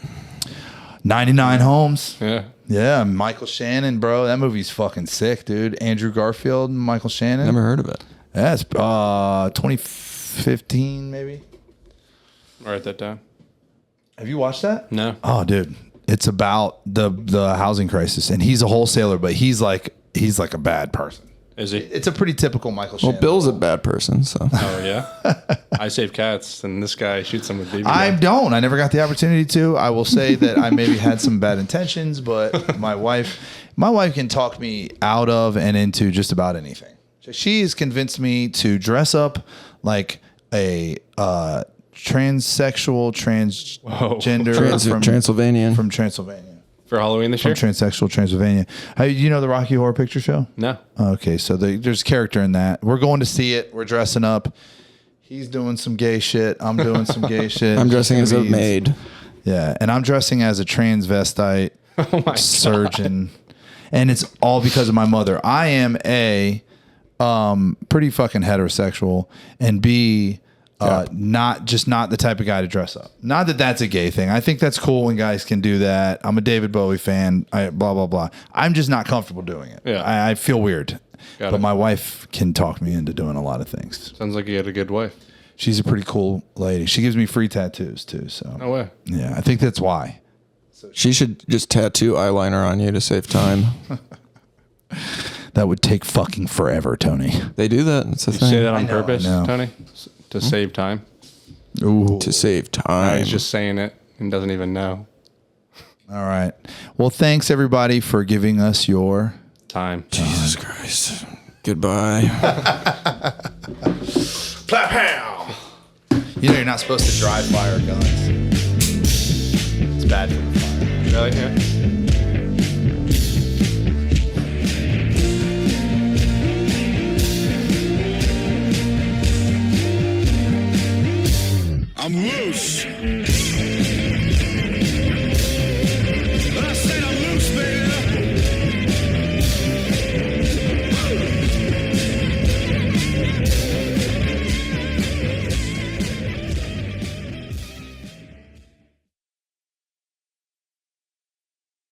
99 Homes. Yeah. Yeah, Michael Shannon, bro. That movie's fucking sick, dude. Andrew Garfield and Michael Shannon. Never heard of it. Yeah, it's 2015 maybe. I'll write that down. Have you watched that? No. Oh, dude. It's about the housing crisis, and he's a wholesaler, but he's like a bad person. Is he? It's a pretty typical Michael Shannon. Well, Bill's a bad person, so Oh, yeah? I save cats, and this guy shoots them with BB I gun. don't. I never got the opportunity to. I will say that I maybe had some bad intentions, but my wife can talk me out of and into just about anything. She has convinced me to dress up like a transsexual, transgender Transylvanian. from Transylvania. For Halloween this year? Transsexual Transylvania. Hey, you know the Rocky Horror Picture Show? No. Okay, so there's a character in that. We're going to see it. We're dressing up. He's doing some gay shit. I'm doing some gay shit. I'm dressing as a He's- maid. Yeah, and I'm dressing as a transvestite surgeon, and it's all because of my mother. I am a pretty fucking heterosexual, and B, not the type of guy to dress up. Not that that's a gay thing. I think that's cool when guys can do that. I'm a David Bowie fan. Blah blah blah. I'm just not comfortable doing it. Yeah. I feel weird. Got But it. my wife can talk me into doing a lot of things. Sounds like you had a good wife. She's a pretty cool lady. She gives me free tattoos too. So No way. yeah, I think that's why. She should just tattoo eyeliner on you to save time. That would take fucking forever, Tony. They do that. It's a You thing. say that on I know, purpose, I know. Tony? To save time? Ooh. To save time. He's just saying it and doesn't even know. All right. Well, thanks everybody for giving us your Time. Jesus Christ. Goodbye. Plap pow! You know you're not supposed to dry fire guns. It's bad for the fire. Really? Yeah. I'm loose.